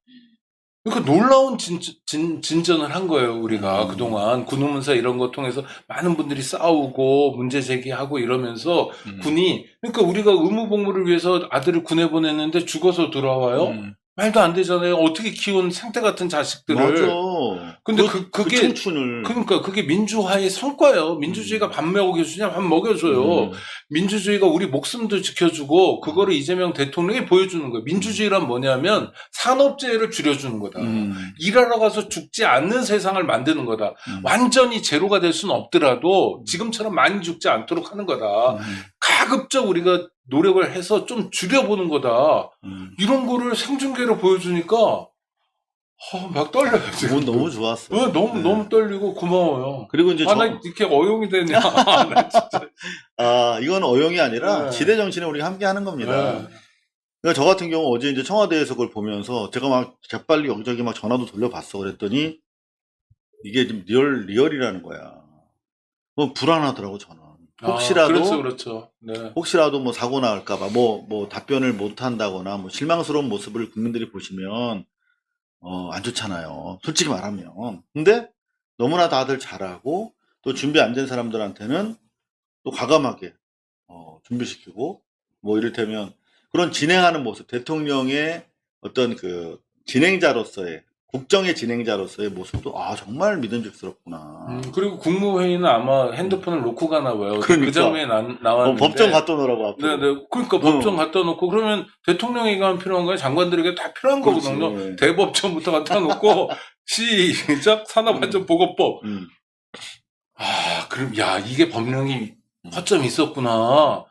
그러니까 놀라운 진전을 한 거예요, 우리가. 그동안 군의문사 이런 거 통해서 많은 분들이 싸우고 문제 제기하고 이러면서 군이, 그러니까 우리가 의무복무를 위해서 아들을 군에 보냈는데 죽어서 돌아와요? 말도 안 되잖아요. 어떻게 키운 생태 같은 자식들을. 맞아. 근데 그 그게 청춘을. 그러니까 그게 민주화의 성과예요. 민주주의가 밥 먹여주냐? 밥 먹여줘요. 민주주의가 우리 목숨도 지켜주고 그거를 이재명 대통령이 보여주는 거예요. 민주주의란 뭐냐면 산업재해를 줄여주는 거다. 일하러 가서 죽지 않는 세상을 만드는 거다. 완전히 제로가 될 수는 없더라도 지금처럼 많이 죽지 않도록 하는 거다. 가급적 우리가 노력을 해서 좀 줄여보는 거다. 이런 거를 생중계로 보여주니까 막 떨려요. 지금. 너무 좋았어. 네, 너무 떨리고 고마워요. 그리고 이제 나 이렇게 어용이 되냐. 나 진짜. 이건 어용이 아니라 네. 지대 정신에 우리가 함께 하는 겁니다. 네. 그러니까 저 같은 경우 어제 이제 청와대에서 그걸 보면서 제가 막 재빨리 여기저기 막 전화도 돌려봤어. 그랬더니 이게 좀 리얼이라는 거야. 뭐 불안하더라고 저는. 혹시라도 그렇죠. 네. 혹시라도 뭐 사고 나올까봐 뭐 답변을 못 한다거나 뭐 실망스러운 모습을 국민들이 보시면 안 좋잖아요. 솔직히 말하면. 근데 너무나 다들 잘하고 또 준비 안 된 사람들한테는 또 과감하게 준비시키고 뭐 이를테면 그런 진행하는 모습, 대통령의 어떤 그 진행자로서의 국정의 진행자로서의 모습도 정말 믿음직스럽구나. 그리고 국무회의는 아마 핸드폰을 놓고 가나 봐요. 그러니까. 그 장면에 나왔는데. 법정 갖다 놓으라고 앞으로. 네네. 그러니까 법정 갖다 놓고 그러면 대통령에게만 필요한 거예요. 장관들에게 다 필요한 그렇지. 거거든요. 대법전부터 갖다 놓고 시작 산업안전보건법. 그럼 야 이게 법령이 허점이 있었구나.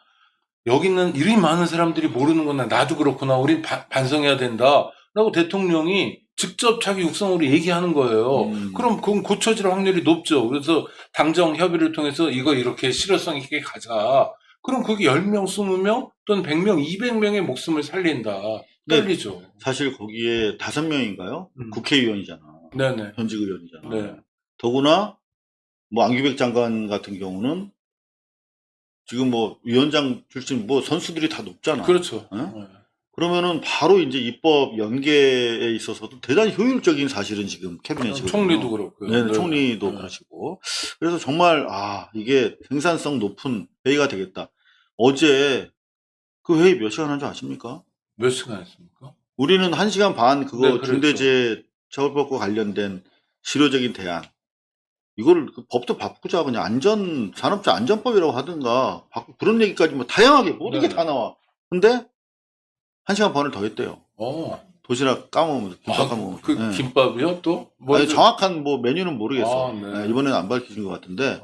여기는 이리 많은 사람들이 모르는구나. 나도 그렇구나. 우린 반성해야 된다. 라고 대통령이 직접 자기 육성으로 얘기하는 거예요. 그럼 그건 고쳐질 확률이 높죠. 그래서 당정 협의를 통해서 이거 이렇게 실효성 있게 가자. 그럼 그게 10명, 20명 또는 100명, 200명의 목숨을 살린다. 떨리죠. 사실 거기에 5명인가요? 국회의원이잖아. 네네. 현직 의원이잖아. 네. 더구나 안규백 장관 같은 경우는 지금 위원장 출신 선수들이 다 높잖아. 그렇죠. 네? 네. 그러면은 바로 이제 입법 연계에 있어서도 대단히 효율적인 사실은 지금 캐비넷이거든요. 총리도 그렇고요. 네, 총리도 네. 그러시고. 그래서 정말 이게 생산성 높은 회의가 되겠다. 어제 그 회의 몇 시간 한 줄 아십니까? 몇 시간 했습니까? 우리는 1시간 반 그거 네, 그랬죠. 중대재해처벌법과 관련된 실효적인 대안. 이거를 법도 바꾸자 그냥 산업자 안전법이라고 하든가 그런 얘기까지 다양하게 모든 게 네. 다 나와. 근데 1시간 반을 더 했대요. 도시락 까먹으면서 김밥 까먹으면서. 그 네. 김밥이요 또? 아니, 정확한 메뉴는 모르겠어. 네. 네, 이번에는 안 밝히신 것 같은데.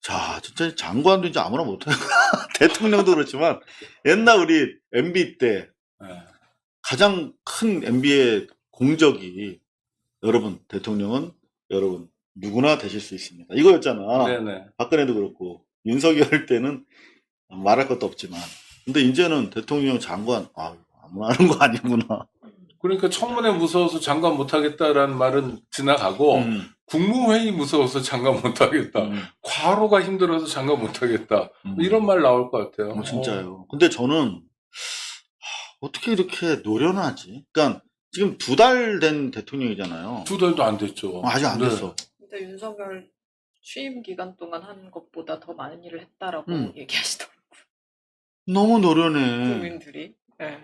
자, 진짜 장관도 이제 아무나 못해요. 대통령도 그렇지만 옛날 우리 MB 때 네. 가장 큰 MB의 공적이 여러분 대통령은 여러분 누구나 되실 수 있습니다. 이거였잖아. 네네. 박근혜도 그렇고 윤석열 때는 말할 것도 없지만 근데 이제는 대통령 장관 아무나 하는 거 아니구나. 그러니까 청문회 무서워서 장관 못하겠다라는 말은 지나가고 국무회의 무서워서 장관 못하겠다. 과로가 힘들어서 장관 못하겠다. 이런 말 나올 것 같아요. 진짜요. 근데 저는 어떻게 이렇게 노련하지? 그러니까 지금 2달 된 대통령이잖아요. 2달도 안 됐죠. 아직 안 됐어. 근데 윤석열 취임 기간 동안 한 것보다 더 많은 일을 했다라고 얘기하시더라고요. 너무 노련해. 국민들이. 네.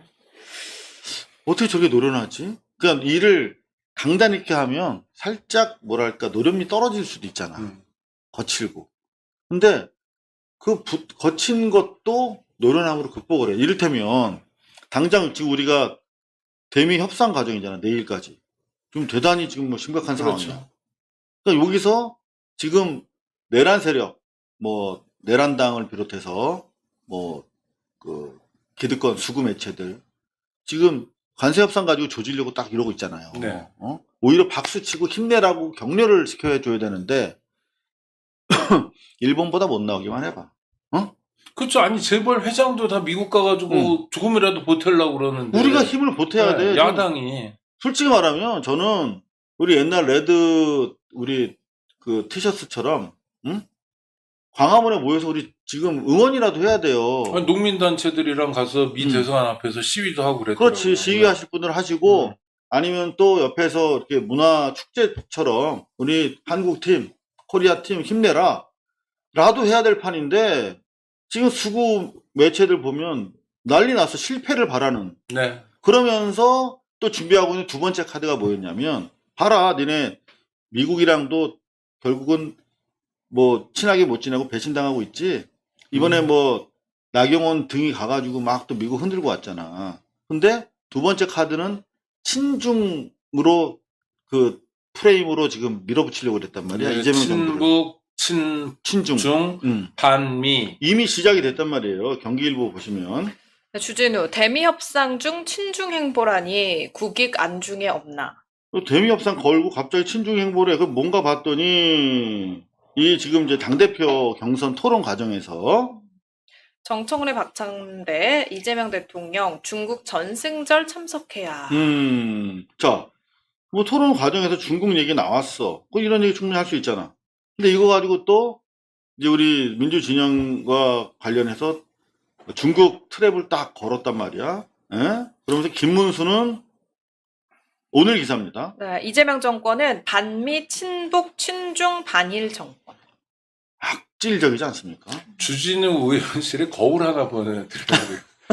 어떻게 저게 노련하지? 그러니까 일을 강단 있게 하면 살짝 노련미 떨어질 수도 있잖아. 거칠고. 근데 그 거친 것도 노련함으로 극복을 해. 이를테면 당장 지금 우리가 대미 협상 과정이잖아. 내일까지. 좀 대단히 지금 심각한 그렇죠. 상황이야. 그러니까 여기서 지금 내란 세력, 내란당을 비롯해서 기득권 수구 매체들 지금 관세 협상 가지고 조지려고 딱 이러고 있잖아요. 네. 오히려 박수 치고 힘내라고 격려를 시켜줘야 되는데 일본보다 못 나오기만 해봐. 그렇죠. 아니 재벌 회장도 다 미국 가가지고 조금이라도 보태려고 그러는데 우리가 힘을 보태야 돼. 야당이. 솔직히 말하면 저는 우리 옛날 우리 그 티셔츠처럼 광화문에 모여서 우리 지금 응원이라도 해야 돼요. 아니, 농민단체들이랑 가서 미 대사관 앞에서 시위도 하고 그랬더라고요. 그렇지. 시위하실 분들 하시고 아니면 또 옆에서 이렇게 문화 축제처럼 우리 한국 팀, 코리아 팀 힘내라 라도 해야 될 판인데 지금 수구 매체들 보면 난리 나서 실패를 바라는. 네. 그러면서 또 준비하고 있는 두 번째 카드가 뭐였냐면 봐라 니네 미국이랑도 결국은 친하게 못 지내고 배신당하고 있지. 이번에 나경원 등이 가가지고 막 또 미국 흔들고 왔잖아. 근데 두 번째 카드는 친중으로 그 프레임으로 지금 밀어붙이려고 그랬단 말이야. 네, 이재명 정부를. 친북, 친중. 반미. 이미 시작이 됐단 말이에요. 경기일보 보시면. 주진우, 대미 협상 중 친중 행보라니 국익 안중에 없나? 대미 협상 걸고 갑자기 친중 행보를 해. 그 뭔가 봤더니 이 지금 이제 당대표 경선 토론 과정에서 정청래 박찬대 이재명 대통령 중국 전승절 참석해야. 자, 토론 과정에서 중국 얘기 나왔어. 이런 얘기 충분히 할 수 있잖아. 근데 이거 가지고 또 이제 우리 민주 진영과 관련해서 중국 트랩을 딱 걸었단 말이야. 그러면서 김문수는 오늘 기사입니다. 네, 이재명 정권은 반미 친북 친중 반일 정권. 악질적이지 않습니까? 주진우 의원실에 거울 하나 보내드려야 돼.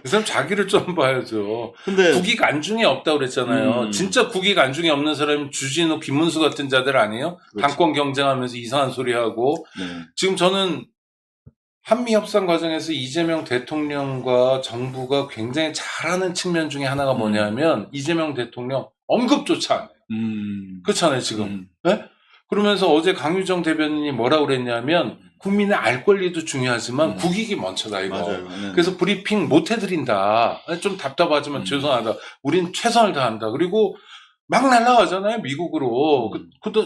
그 사람 자기를 좀 봐야죠. 근데 국익 안중에 없다고 그랬잖아요. 음. 진짜 국익 안중에 없는 사람이 주진우, 김문수 같은 자들 아니에요? 그렇죠. 당권 경쟁하면서 이상한 소리 하고. 네. 지금 저는 한미 협상 과정에서 이재명 대통령과 정부가 굉장히 잘하는 측면 중에 하나가 뭐냐면 이재명 대통령 언급조차 안 해요. 그렇잖아요, 지금. 네? 그러면서 어제 강유정 대변인이 뭐라고 그랬냐면 국민의 알 권리도 중요하지만 국익이 먼저다 이거. 맞아요. 네. 그래서 브리핑 못 해드린다. 좀 답답하지만 죄송하다. 우린 최선을 다한다. 그리고 막 날라가잖아요, 미국으로.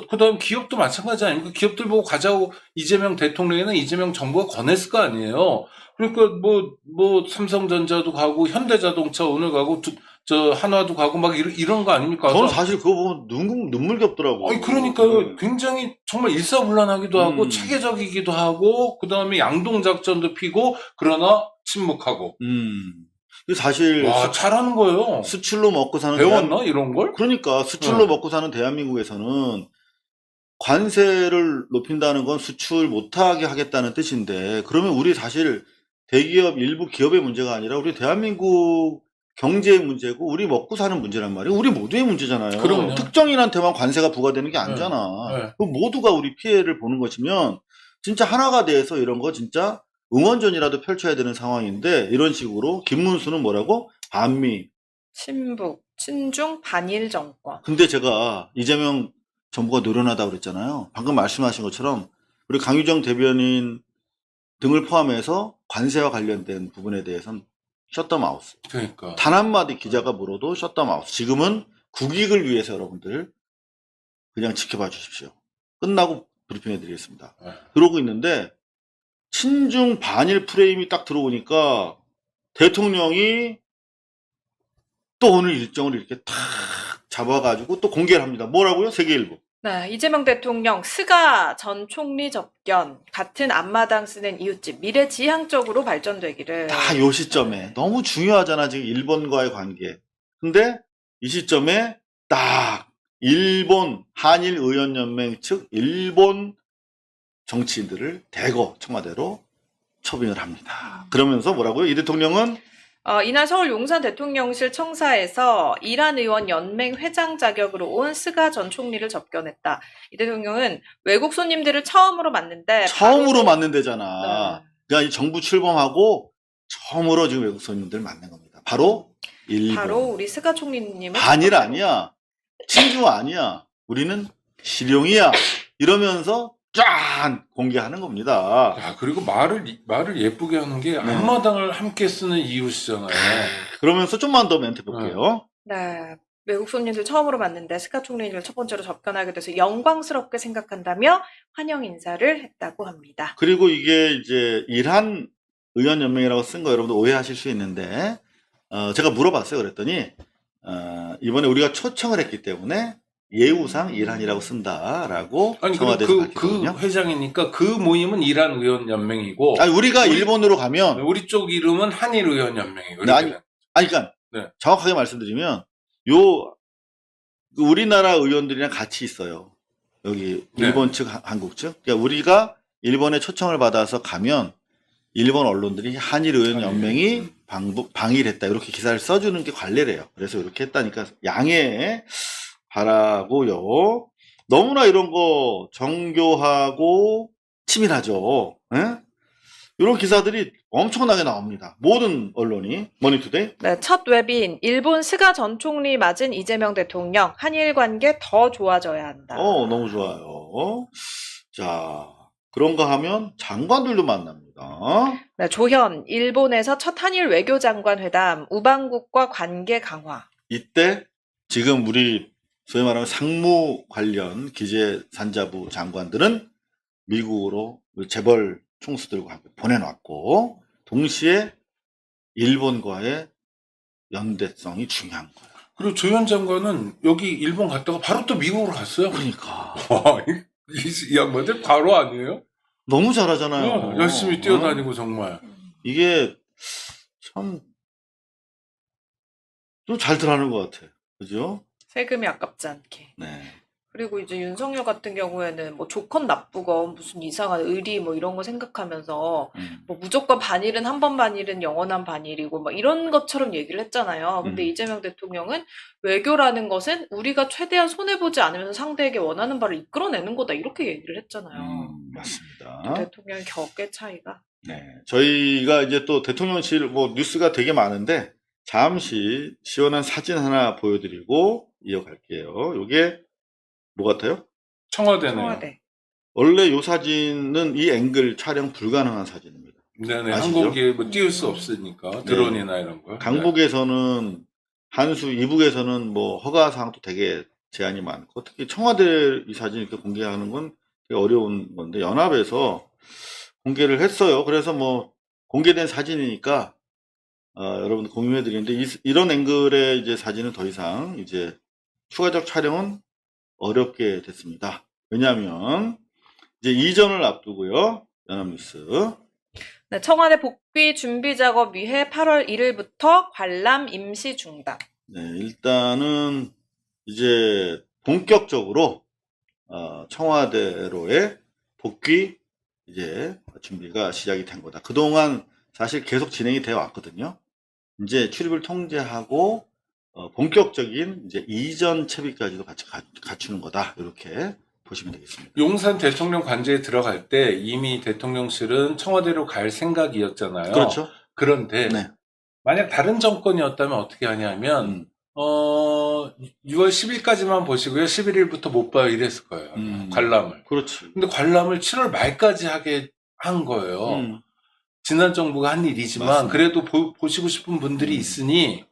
그다음 기업도 마찬가지 아닙니까? 기업들 보고 가자고 이재명 대통령이나 이재명 정부가 권했을 거 아니에요. 그러니까 뭐 삼성전자도 가고 현대자동차 오늘 가고 저 한화도 가고 막 이런 거 아닙니까? 저는 사실 그거 보면 눈물겹더라고요. 아니 그러니까요. 네. 굉장히 정말 일사불란하기도 하고 체계적이기도 하고 그다음에 양동작전도 피고 그러나 침묵하고. 근데 사실 와 잘하는 거예요. 수출로 먹고 사는 배웠나 이런 걸? 그러니까 수출로 먹고 사는 대한민국에서는 관세를 높인다는 건 수출 못하게 하겠다는 뜻인데 그러면 우리 사실 대기업 일부 기업의 문제가 아니라 우리 대한민국 경제의 문제고 우리 먹고 사는 문제란 말이에요. 우리 모두의 문제잖아요. 그럼요. 특정인한테만 관세가 부과되는 게 아니잖아. 네. 그 모두가 우리 피해를 보는 것이면 진짜 하나가 돼서 이런 거 진짜 응원전이라도 펼쳐야 되는 상황인데 이런 식으로 김문수는 뭐라고? 반미. 친북, 친중, 반일 정권. 근데 제가 이재명 정부가 노련하다고 그랬잖아요. 방금 말씀하신 것처럼 우리 강유정 대변인 등을 포함해서 관세와 관련된 부분에 대해서는 셧다마우스. 그러니까. 단 한마디 기자가 물어도 셧다마우스. 지금은 국익을 위해서 여러분들 그냥 지켜봐 주십시오. 끝나고 브리핑해 드리겠습니다. 네. 그러고 있는데 친중 반일 프레임이 딱 들어오니까 대통령이 또 오늘 일정을 이렇게 탁 잡아가지고 또 공개를 합니다. 뭐라고요? 세계일보. 네, 이재명 대통령 스가 전 총리 접견 같은 앞마당 쓰는 이웃집 미래지향적으로 발전되기를. 다 요 시점에 너무 중요하잖아 지금 일본과의 관계. 근데 이 시점에 딱 일본 한일의원연맹 측 일본 정치인들을 대거 청와대로 초빙을 합니다. 그러면서 뭐라고요? 이 대통령은 이날 서울 용산 대통령실 청사에서 이란 의원 연맹 회장 자격으로 온 스가 전 총리를 접견했다. 이 대통령은 외국 손님들을 처음으로 만는데 처음으로 바로- 만는 데잖아. 네. 그러니까 이 정부 출범하고 처음으로 지금 외국 손님들 만난 겁니다. 바로 일본. 바로 우리 스가 총리님을 반일 접견으로. 아니야. 친주 아니야. 우리는 실용이야. 이러면서 짠 공개하는 겁니다. 야, 그리고 말을 예쁘게 하는 게 네. 앞마당을 함께 쓰는 이웃이잖아요. 그러면서 좀만 더 멘트 볼게요. 네. 외국 손님들 처음으로 만는데 스가 총리를 첫 번째로 접견하게 돼서 영광스럽게 생각한다며 환영 인사를 했다고 합니다. 그리고 이게 이제 이란 의원연맹이라고 쓴 거 여러분들 오해하실 수 있는데 제가 물어봤어요. 그랬더니 이번에 우리가 초청을 했기 때문에 예우상 이란이라고 쓴다라고 아니 청와대에서 그 밝혔거든요. 회장이니까 그 모임은 이란 의원 연맹이고 아니 우리가 일본으로 가면 우리 쪽 이름은 한일 의원 연맹이고. 네, 아니 그러니까 네. 정확하게 말씀드리면 요 우리나라 의원들이랑 같이 있어요. 여기 일본 측, 한국 측. 그러니까 우리가 일본에 초청을 받아서 가면 일본 언론들이 한일 의원 연맹이 방일했다 이렇게 기사를 써주는 게 관례래요. 그래서 이렇게 했다니까 양해 바라고요. 너무나 이런 거 정교하고 치밀하죠. 예? 이런 기사들이 엄청나게 나옵니다. 모든 언론이 머니투데이. 네, 첫 웹인 일본 스가 전 총리 맞은 이재명 대통령 한일 관계 더 좋아져야 한다. 너무 좋아요. 자, 그런가 하면 장관들도 만납니다. 네, 조현 일본에서 첫 한일 외교장관 회담 우방국과 관계 강화. 이때 지금 우리 소위 말하는 상무 관련 기재산자부 장관들은 미국으로 재벌 총수들과 함께 보내놨고 동시에 일본과의 연대성이 중요한 거예요. 그리고 조현 장관은 여기 일본 갔다가 바로 또 미국으로 갔어요. 그러니까 와, 이 양반들 바로 아니에요? 너무 잘하잖아요. 열심히 뛰어다니고 정말. 이게 참 좀 잘들 하는 것 같아. 그죠? 세금이 아깝지 않게. 네. 그리고 이제 윤석열 같은 경우에는 뭐 조건 나쁘건 무슨 이상한 의리 뭐 이런 거 생각하면서 뭐 무조건 반일은 한 번 반일은 영원한 반일이고 뭐 이런 것처럼 얘기를 했잖아요. 근데 이재명 대통령은 외교라는 것은 우리가 최대한 손해보지 않으면서 상대에게 원하는 바를 이끌어내는 거다 이렇게 얘기를 했잖아요. 맞습니다. 대통령의 격의 차이가. 네. 저희가 이제 또 대통령실 뭐 뉴스가 되게 많은데 잠시 시원한 사진 하나 보여드리고 이어갈게요. 요게 뭐 같아요? 청와대네요. 청와대. 원래 요 사진은 이 앵글 촬영 불가능한 사진입니다. 네네. 아시죠? 한국에 뭐 띄울 수 없으니까 드론이나 이런 거. 강북에서는 한수, 이북에서는 뭐 허가 사항도 되게 제한이 많고 특히 청와대 이 사진 이렇게 공개하는 건 되게 어려운 건데 연합에서 공개를 했어요. 그래서 뭐 공개된 사진이니까 여러분들 공유해 드리는데 이런 앵글의 이제 사진은 더 이상 이제 추가적 촬영은 어렵게 됐습니다. 왜냐하면 이제 이전을 앞두고요. 연합뉴스. 네, 청와대 복귀 준비 작업 위해 8월 1일부터 관람 임시 중단. 네, 일단은 이제 본격적으로 청와대로의 복귀 이제 준비가 시작이 된 거다. 그동안 사실 계속 진행이 되어 왔거든요. 이제 출입을 통제하고 본격적인 이제 이전 채비까지도 같이 갖추는 거다. 이렇게 보시면 되겠습니다. 용산 대통령 관저에 들어갈 때 이미 대통령실은 청와대로 갈 생각이었잖아요. 그렇죠. 그런데 네. 만약 다른 정권이었다면 어떻게 하냐면 6월 10일까지만 보시고요. 11일부터 못 봐요. 이랬을 거예요. 관람을. 그렇지. 근데 관람을 7월 말까지 하게 한 거예요. 지난 정부가 한 일이지만 맞습니다. 그래도 보시고 싶은 분들이 있으니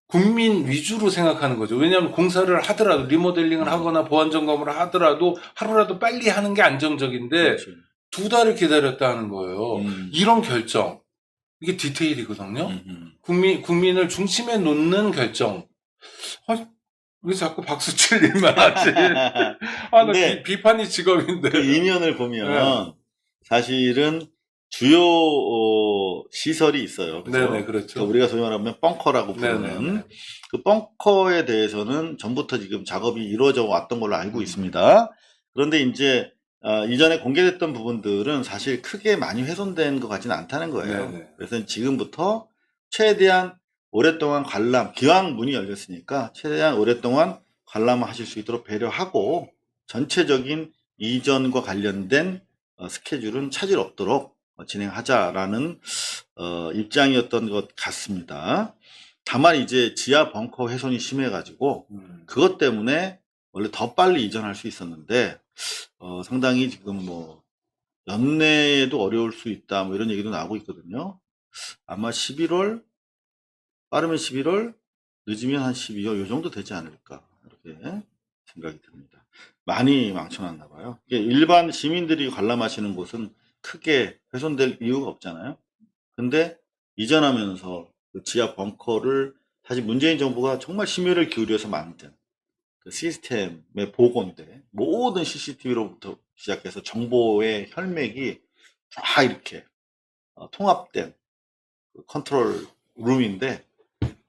국민 위주로 생각하는 거죠. 왜냐하면 공사를 하더라도 리모델링을 하거나 보안 점검을 하더라도 하루라도 빨리 하는 게 안정적인데 그렇지. 2달을 기다렸다 하는 거예요. 이런 결정. 이게 디테일이거든요. 국민을 중심에 놓는 결정. 왜 자꾸 박수 칠 일만 하지? 나 근데 비판이 직업인데. 그 이면을 보면 사실은 주요 시설이 있어요. 그죠? 네네, 그렇죠. 그러니까 우리가 소위 말하면 벙커라고 부르는 네네. 그 벙커에 대해서는 전부터 지금 작업이 이루어져 왔던 걸로 알고 있습니다. 그런데 이제 이전에 공개됐던 부분들은 사실 크게 많이 훼손된 것 같지는 않다는 거예요. 네네. 그래서 지금부터 최대한 오랫동안 관람, 기왕 문이 열렸으니까 최대한 오랫동안 관람을 하실 수 있도록 배려하고 전체적인 이전과 관련된 스케줄은 차질 없도록 진행하자라는 입장이었던 것 같습니다. 다만 이제 지하 벙커 훼손이 심해가지고 그것 때문에 원래 더 빨리 이전할 수 있었는데 상당히 지금 뭐 연내에도 어려울 수 있다 뭐 이런 얘기도 나오고 있거든요. 아마 11월 빠르면 11월 늦으면 한 12월 요 정도 되지 않을까 이렇게 생각이 듭니다. 많이 망쳐놨나 봐요. 일반 시민들이 관람하시는 곳은 크게 훼손될 이유가 없잖아요. 근데 이전하면서 그 지하 벙커를 사실 문재인 정부가 정말 심혈을 기울여서 만든 그 시스템의 복원돼 모든 CCTV로부터 시작해서 정보의 혈맥이 쫙 이렇게 통합된 그 컨트롤 룸인데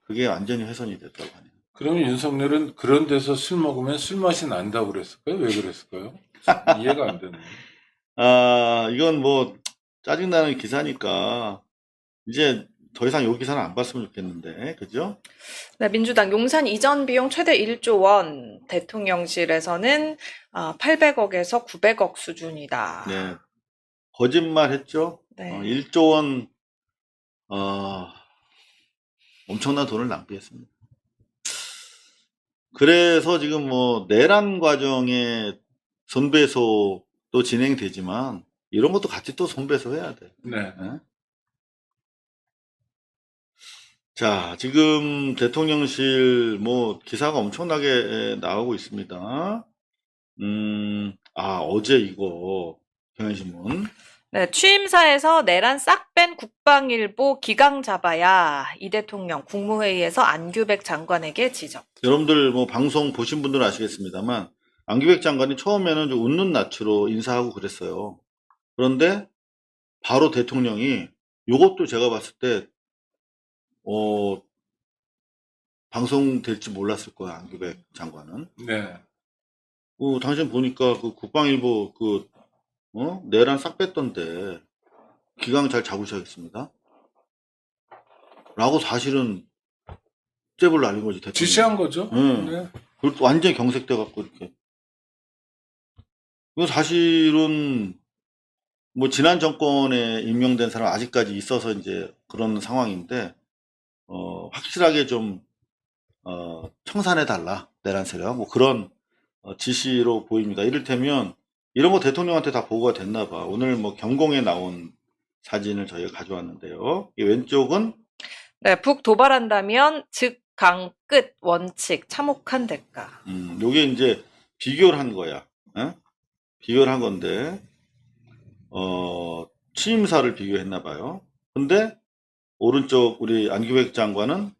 그게 완전히 훼손이 됐다고 하네요. 그러면 윤석열은 그런 데서 술 먹으면 술 맛이 난다고 그랬을까요? 왜 그랬을까요? 이해가 안 되네. 이건 뭐 짜증나는 기사니까 이제 더 이상 이 기사는 안 봤으면 좋겠는데, 그죠? 네, 민주당 용산 이전 비용 최대 1조 원, 대통령실에서는 800억에서 900억 수준이다. 네. 거짓말 했죠? 네. 1조 원, 엄청난 돈을 낭비했습니다. 그래서 지금 뭐 내란 과정에 손배소도 진행되지만 이런 것도 같이 또 손배소해야 돼. 네. 네? 자, 지금 대통령실 뭐 기사가 엄청나게 나오고 있습니다. 어제 이거 경향신문. 네, 취임사에서 내란 싹 뺀 국방일보 기강 잡아야 이 대통령 국무회의에서 안규백 장관에게 지적. 여러분들 뭐 방송 보신 분들은 아시겠습니다만 안규백 장관이 처음에는 좀 웃는 낯으로 인사하고 그랬어요. 그런데 바로 대통령이 요것도 제가 봤을 때 방송될지 몰랐을 거야, 안규백 장관은. 네. 당신 보니까 그 국방일보 내란 싹 뺐던데 기강 잘 잡으셔야겠습니다. 라고 사실은 잽을 날린 거지, 대통령. 지시한 거죠. 응. 네. 그리고 또 완전히 경색돼 갖고 이렇게. 이거 사실은 뭐 지난 정권에 임명된 사람 아직까지 있어서 이제 그런 상황인데 확실하게 좀 청산해 달라 내란 세력 뭐 그런 지시로 보입니다. 이를테면 이런 거 대통령한테 다 보고가 됐나 봐. 오늘 뭐 경공에 나온 사진을 저희가 가져왔는데요. 이 왼쪽은 네, 북 도발한다면 즉강 끝 원칙 참혹한 대가. 요게 이제 비교를 한 거야. 비교를 한 건데 취임사를 비교했나 봐요. 근데 오른쪽 우리 안기백 장관은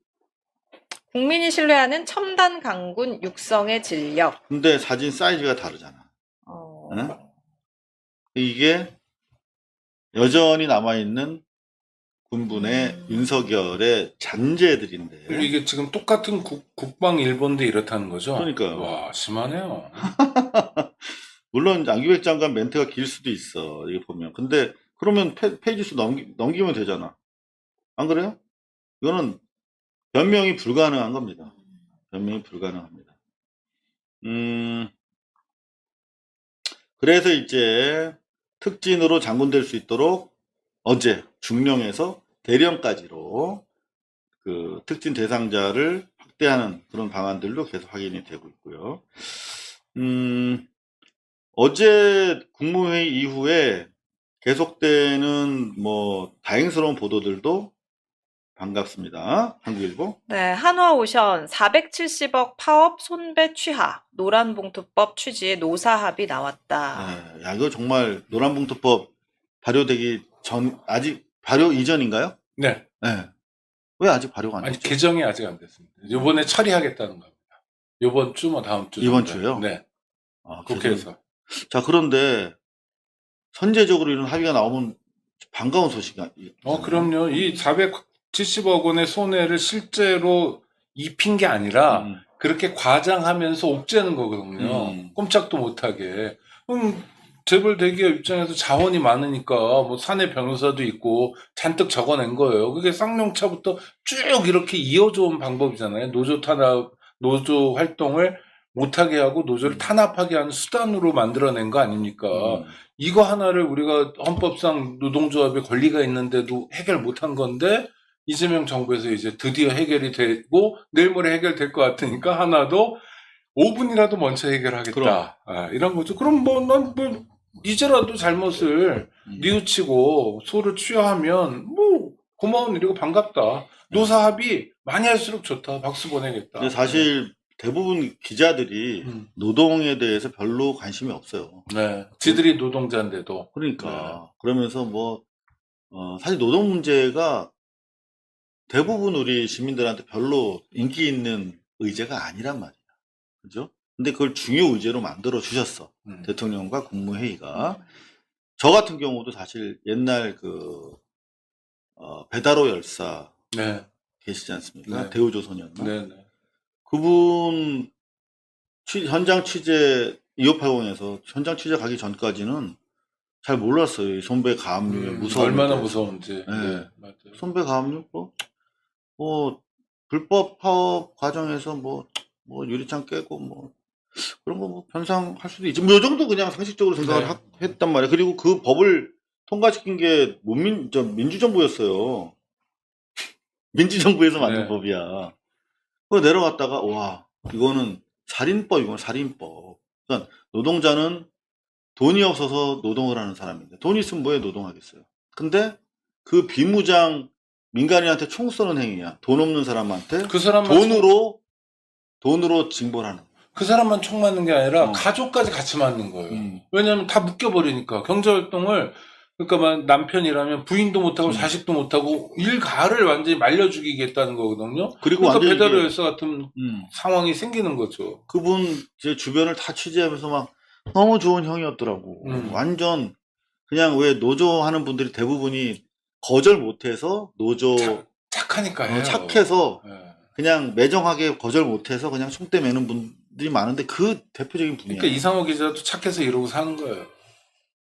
국민이 신뢰하는 첨단 강군 육성의 진력. 근데 사진 사이즈가 다르잖아. 이게 여전히 남아있는 군분의 윤석열의 잔재들인데. 그리고 이게 지금 똑같은 국방 일본데 이렇다는 거죠. 그러니까요. 와, 심하네요. 물론 안기백 장관 멘트가 길 수도 있어. 이게 보면. 근데 그러면 페이지 수 넘기면 되잖아. 안 그래요? 이거는 변명이 불가능한 겁니다. 변명이 불가능합니다. 그래서 이제 특진으로 장군될 수 있도록 어제 중령에서 대령까지로 그 특진 대상자를 확대하는 그런 방안들도 계속 확인이 되고 있고요. 어제 국무회의 이후에 계속되는 뭐 다행스러운 보도들도 반갑습니다. 한국일보. 네, 한화오션 470억 파업 손배 취하, 노란봉투법 취지에 노사합이 나왔다. 네, 야 이거 정말 노란봉투법 발효되기 전 아직 발효 이전인가요? 네. 네. 왜 아직 발효가 안 아니, 됐죠? 개정이 아직 안 됐습니다. 이번에 처리하겠다는 겁니다. 이번 주 뭐 다음 주. 이번 정도에. 주요? 네. 아, 국회에서. 자, 그런데 선제적으로 이런 합의가 나오면 반가운 소식이. 그럼요. 이 470억 원의 손해를 실제로 입힌 게 아니라 그렇게 과장하면서 옥죄는 거거든요. 꼼짝도 못하게. 재벌 대기업 입장에서 자원이 많으니까 뭐 사내 변호사도 있고 잔뜩 적어낸 거예요. 그게 쌍용차부터 쭉 이렇게 이어져 온 방법이잖아요. 노조 활동을 못하게 하고 노조를 탄압하게 하는 수단으로 만들어낸 거 아닙니까? 이거 하나를 우리가 헌법상 노동조합의 권리가 있는데도 해결 못한 건데 이재명 정부에서 이제 드디어 해결이 되고 내일 모레 해결될 것 같으니까 하나도 5분이라도 먼저 해결하겠다. 이런 거죠. 그럼 난 이제라도 잘못을 뉘우치고 소를 취하하면 뭐 고마운 일이고 반갑다. 노사합의 많이 할수록 좋다. 박수 보내겠다. 근데 사실 대부분 기자들이 노동에 대해서 별로 관심이 없어요. 네. 지들이 노동자인데도. 그러니까. 그러면서 사실 노동 문제가 대부분 우리 시민들한테 별로 인기 있는 의제가 아니란 말이야. 그죠? 근데 그걸 중요 의제로 만들어 주셨어. 대통령과 국무회의가. 저 같은 경우도 사실 옛날 배다로 열사 네. 계시지 않습니까? 네. 대우조선이었나? 네. 그분 현장 취재 2580에서 현장 취재 가기 전까지는 잘 몰랐어요. 이 손배 가압류의 무서움. 얼마나 무서운지. 네. 맞아요. 손배 가압류 불법 파업 과정에서 유리창 깨고 그런 거 변상할 수도 있지. 요 정도 그냥 상식적으로 생각을 했단 말이야. 그리고 그 법을 통과시킨 게 민주정부였어요. 민주정부에서 만든 법이야. 그거 내려갔다가 와 이거는 살인법이구나. 살인법. 그러니까 노동자는 돈이 없어서 노동을 하는 사람인데 돈 있으면 뭐에 노동하겠어요. 근데 그 비무장 민간인한테 총 쏘는 행위야. 돈 없는 사람한테 그 사람만 돈으로 징벌하는. 그 사람만 총 맞는 게 아니라 가족까지 같이 맞는 거예요. 왜냐하면 다 묶여버리니까 경제활동을 그러니까 남편이라면 부인도 못하고 자식도 못하고 일가를 완전히 말려 죽이겠다는 거거든요. 그리고 그러니까 완전히 배달의 열사 같은 상황이 생기는 거죠. 그분 제 주변을 다 취재하면서 막 너무 좋은 형이었더라고. 완전 그냥 왜 노조 하는 분들이 대부분이 거절 못해서 노조 착하니까요. 착해서 네. 그냥 매정하게 거절 못해서 그냥 총대 매는 기자들이 많은데 그 대표적인 분이에요. 그러니까 이상호 기자도 착해서 이러고 사는 거예요.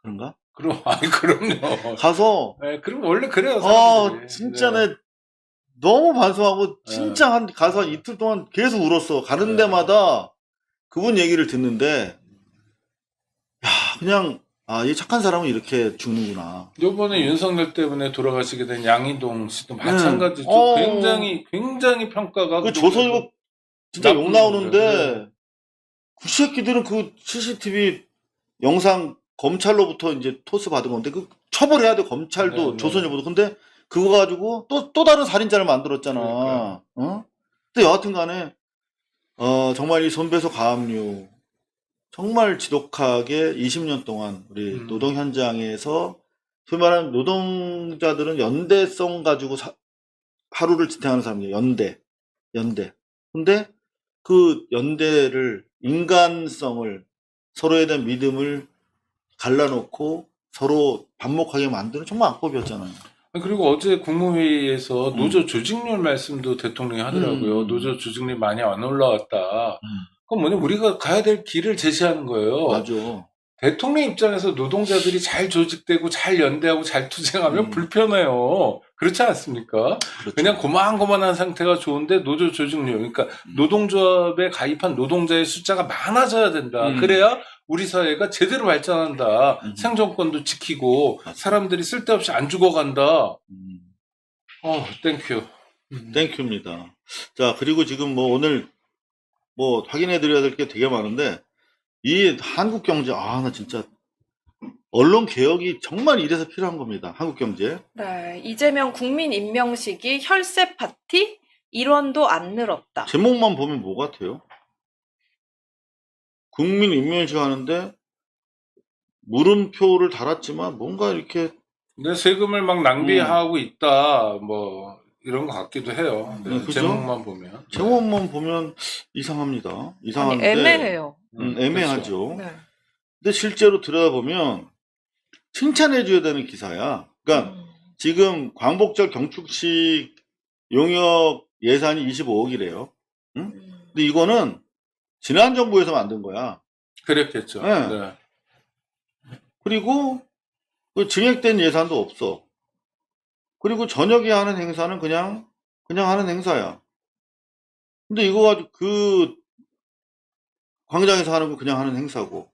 그런가? 그럼, 아니, 그럼요. 가서 네, 그럼 원래 그래요, 사람들이. 진짜 네. 내 너무 반성하고 진짜 가서 한 이틀 동안 계속 울었어. 가는 네. 데마다 그분 얘기를 듣는데 야 그냥 이 착한 사람은 이렇게 죽는구나. 요번에 윤석열 때문에 돌아가시게 된 양희동 씨도 마찬가지죠. 굉장히 평가가. 그 조선일보 진짜 욕 나쁜 나오는데 놈들. 그 새끼들은 그 CCTV 영상 검찰로부터 이제 토스 받은 건데 그 처벌해야 돼 검찰도 네, 네. 조선일보도. 근데 그거 가지고 또 다른 살인자를 만들었잖아. 그러니까. 근데 여하튼간에 정말 이 손배소 가압류 정말 지독하게 20년 동안 우리 노동 현장에서 소위 말하는 노동자들은 연대성 가지고 하루를 지탱하는 사람이에요. 연대. 근데 그 연대를 인간성을 서로에 대한 믿음을 갈라놓고 서로 반목하게 만드는 정말 악법이었잖아요. 그리고 어제 국무회의에서 노조 조직률 말씀도 대통령이 하더라고요. 노조 조직률이 많이 안 올라왔다. 그건 뭐냐, 우리가 가야 될 길을 제시하는 거예요. 맞아. 대통령 입장에서 노동자들이 잘 조직되고 잘 연대하고 잘 투쟁하면 불편해요. 그렇지 않습니까? 그렇죠. 그냥 고만고만한 상태가 좋은데 노조 조직률, 그러니까 노동조합에 가입한 노동자의 숫자가 많아져야 된다. 그래야 우리 사회가 제대로 발전한다. 생존권도 지키고 사람들이 쓸데없이 안 죽어간다. 땡큐. 땡큐입니다. 자, 그리고 지금 뭐 오늘 뭐 확인해 드려야 될 게 되게 많은데 이 한국 경제 나 진짜 언론 개혁이 정말 이래서 필요한 겁니다. 한국 경제. 네, 이재명 국민 임명식이 혈세 파티 일원도 안 늘었다. 제목만 보면 뭐 같아요? 국민 임명식 하는데 물음표를 달았지만 뭔가 이렇게 근데 세금을 막 낭비하고 있다. 뭐 이런 것 같기도 해요. 네, 그죠? 제목만 보면. 제목만 보면 이상합니다. 아니, 이상한데 애매해요. 애매하죠. 네. 근데 실제로 들여다보면 칭찬해줘야 되는 기사야. 그러니까 지금 광복절 경축식 용역 예산이 25억이래요. 근데 이거는 지난 정부에서 만든 거야. 그랬겠죠. 네. 네. 그리고 그 증액된 예산도 없어. 그리고 저녁에 하는 행사는 그냥 하는 행사야. 근데 이거 가지고 그 광장에서 하는 거 그냥 하는 행사고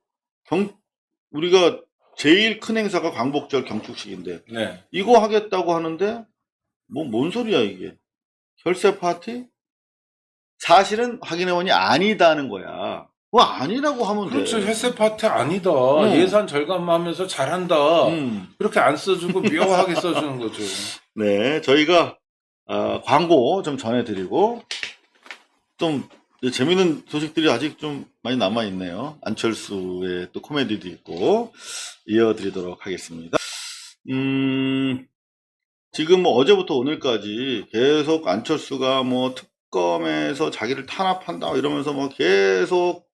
우리가 제일 큰 행사가 광복절 경축식인데 네. 이거 하겠다고 하는데 뭔 소리야 이게. 혈세 파티? 사실은 확인해보니 아니다는 거야. 뭐 아니라고 하면 돼. 그렇죠. 혈세 파트 아니다. 예산 절감하면서 잘한다. 그렇게 안 써주고 묘하게 써주는 거죠. 네, 저희가 광고 좀 전해드리고 좀 재밌는 소식들이 아직 좀 많이 남아있네요. 안철수의 또 코미디도 있고 이어드리도록 하겠습니다. 지금 뭐 어제부터 오늘까지 계속 안철수가 뭐 특검에서 자기를 탄압한다 이러면서 뭐 계속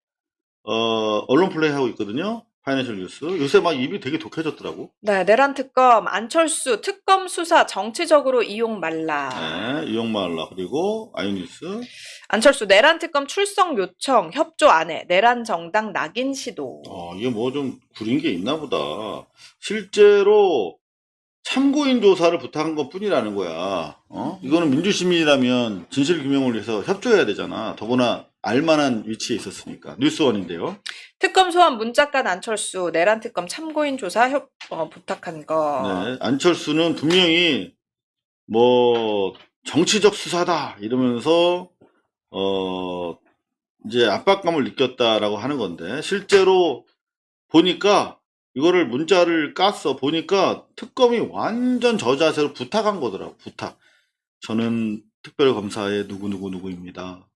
언론 플레이 하고 있거든요. 파이낸셜 뉴스. 요새 막 입이 되게 독해졌더라고. 네, 내란 특검 안철수 특검 수사 정치적으로 이용 말라. 네, 이용말라. 그리고 아이뉴스. 안철수 내란 특검 출석 요청 협조 안 해. 내란 정당 낙인 시도. 이게 뭐 좀 구린 게 있나 보다. 실제로 참고인 조사를 부탁한 것 뿐이라는 거야. 이거는 민주시민이라면 진실규명을 위해서 협조해야 되잖아. 더구나 알만한 위치에 있었으니까. 뉴스원인데요. 특검 소환 문자간 안철수 내란 특검 참고인 조사 부탁한 거. 네, 안철수는 분명히 뭐 정치적 수사다 이러면서 이제 압박감을 느꼈다라고 하는 건데 실제로 보니까 이거를 문자를 깠어 보니까 특검이 완전 저자세로 부탁한 거더라고. 부탁. 저는 특별검사의 누구입니다.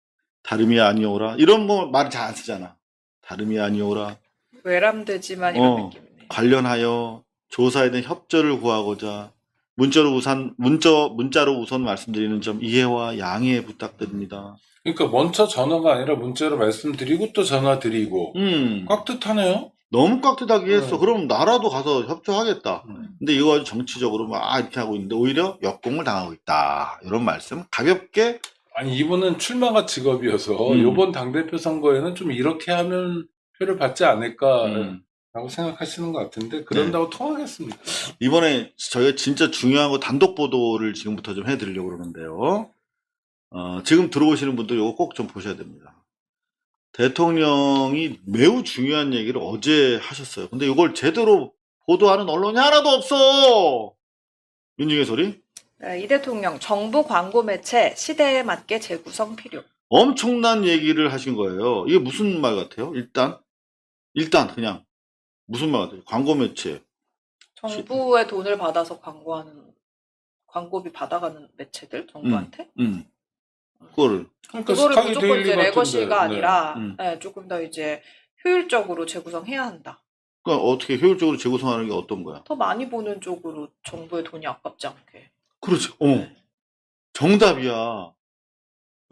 다름이 아니오라. 이런 뭐 말을 잘 안 쓰잖아. 다름이 아니오라. 외람되지만 이런 느낌이네. 관련하여 조사에 대한 협조를 구하고자 문자로 우선 말씀드리는 점 이해와 양해 부탁드립니다. 그러니까 먼저 전화가 아니라 문자로 말씀드리고 또 전화 드리고. 깍듯하네요. 너무 깍듯하게 했어. 그럼 나라도 가서 협조하겠다. 근데 이거 아주 정치적으로 막 이렇게 하고 있는데 오히려 역공을 당하고 있다. 이런 말씀 가볍게 아니 이분은 출마가 직업이어서 이번 당대표 선거에는 좀 이렇게 하면 표를 받지 않을까라고 생각하시는 것 같은데 그런다고 통하겠습니까? 이번에 저희가 진짜 중요한 거 단독 보도를 지금부터 좀 해드리려고 그러는데요. 지금 들어오시는 분들 이거 꼭 좀 보셔야 됩니다. 대통령이 매우 중요한 얘기를 어제 하셨어요. 근데 이걸 제대로 보도하는 언론이 하나도 없어. 윤중의 소리? 네, 이 대통령 정부 광고 매체 시대에 맞게 재구성 필요. 엄청난 얘기를 하신 거예요. 이게 무슨 말 같아요? 일단 그냥 무슨 말 같아요? 광고 매체. 정부의 돈을 받아서 광고비 받아가는 매체들 정부한테 그거를 그러니까 그거를 스카이 무조건 데일리 이제 같은데, 레거시가 네. 아니라 네, 조금 더 이제 효율적으로 재구성해야 한다. 그러니까 어떻게 효율적으로 재구성하는 게 어떤 거야? 더 많이 보는 쪽으로 정부의 돈이 아깝지 않게. 그렇지. 정답이야.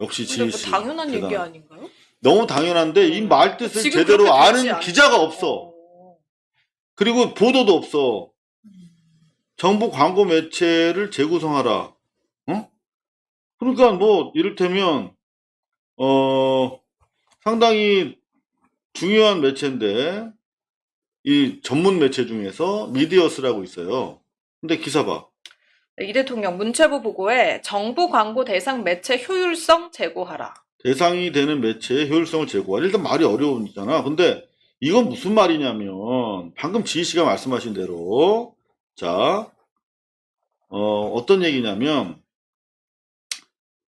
역시 근데 지혜 그 씨. 당연한 얘기 대단하다. 아닌가요? 너무 당연한데 이 말 뜻을 지금 제대로 그렇게 되지 아는 않아요? 기자가 없어. 그리고 보도도 없어. 정부 광고 매체를 재구성하라. 그러니까 뭐 이를테면 상당히 중요한 매체인데 이 전문 매체 중에서 미디어스라고 있어요. 근데 기사 봐. 네, 이 대통령 문체부 보고에 정부 광고 대상 매체 효율성 제고하라. 대상이 되는 매체의 효율성을 제고하라. 일단 말이 어려우니까. 근데 이건 무슨 말이냐면 방금 지희 씨가 말씀하신 대로 자 어떤 얘기냐면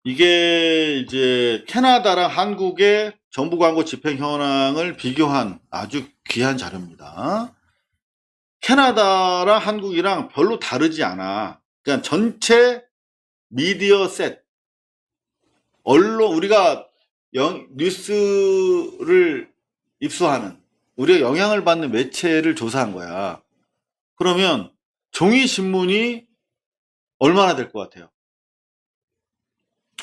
이게 이제 캐나다랑 한국의 정부 광고 집행 현황을 비교한 아주 귀한 자료입니다. 캐나다랑 한국이랑 별로 다르지 않아. 그러니까 전체 미디어 셋, 언론, 우리가 뉴스를 입수하는, 우리가 영향을 받는 매체를 조사한 거야. 그러면 종이신문이 얼마나 될 것 같아요?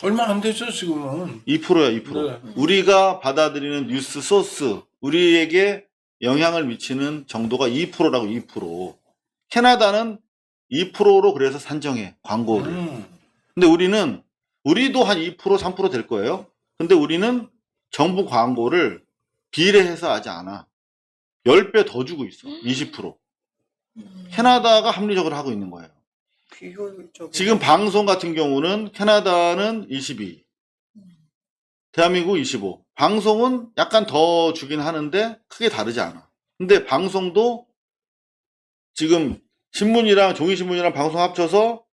얼마 안 되죠 지금은. 2%야, 2%. 네. 우리가 받아들이는 뉴스 소스, 우리에게 영향을 미치는 정도가 2%라고, 2%. 캐나다는 2%로 그래서 산정해, 광고를. 근데 우리도 한 2%, 3% 될 거예요. 근데 우리는 정부 광고를 비례해서 하지 않아. 10배 더 주고 있어, 20%. 캐나다가 합리적으로 하고 있는 거예요. 비효율적. 지금 방송 같은 경우는 캐나다는 22, 대한민국 25. 방송은 약간 더 주긴 하는데 크게 다르지 않아. 근데 방송도 지금 신문이랑 종이신문이랑 방송 합쳐서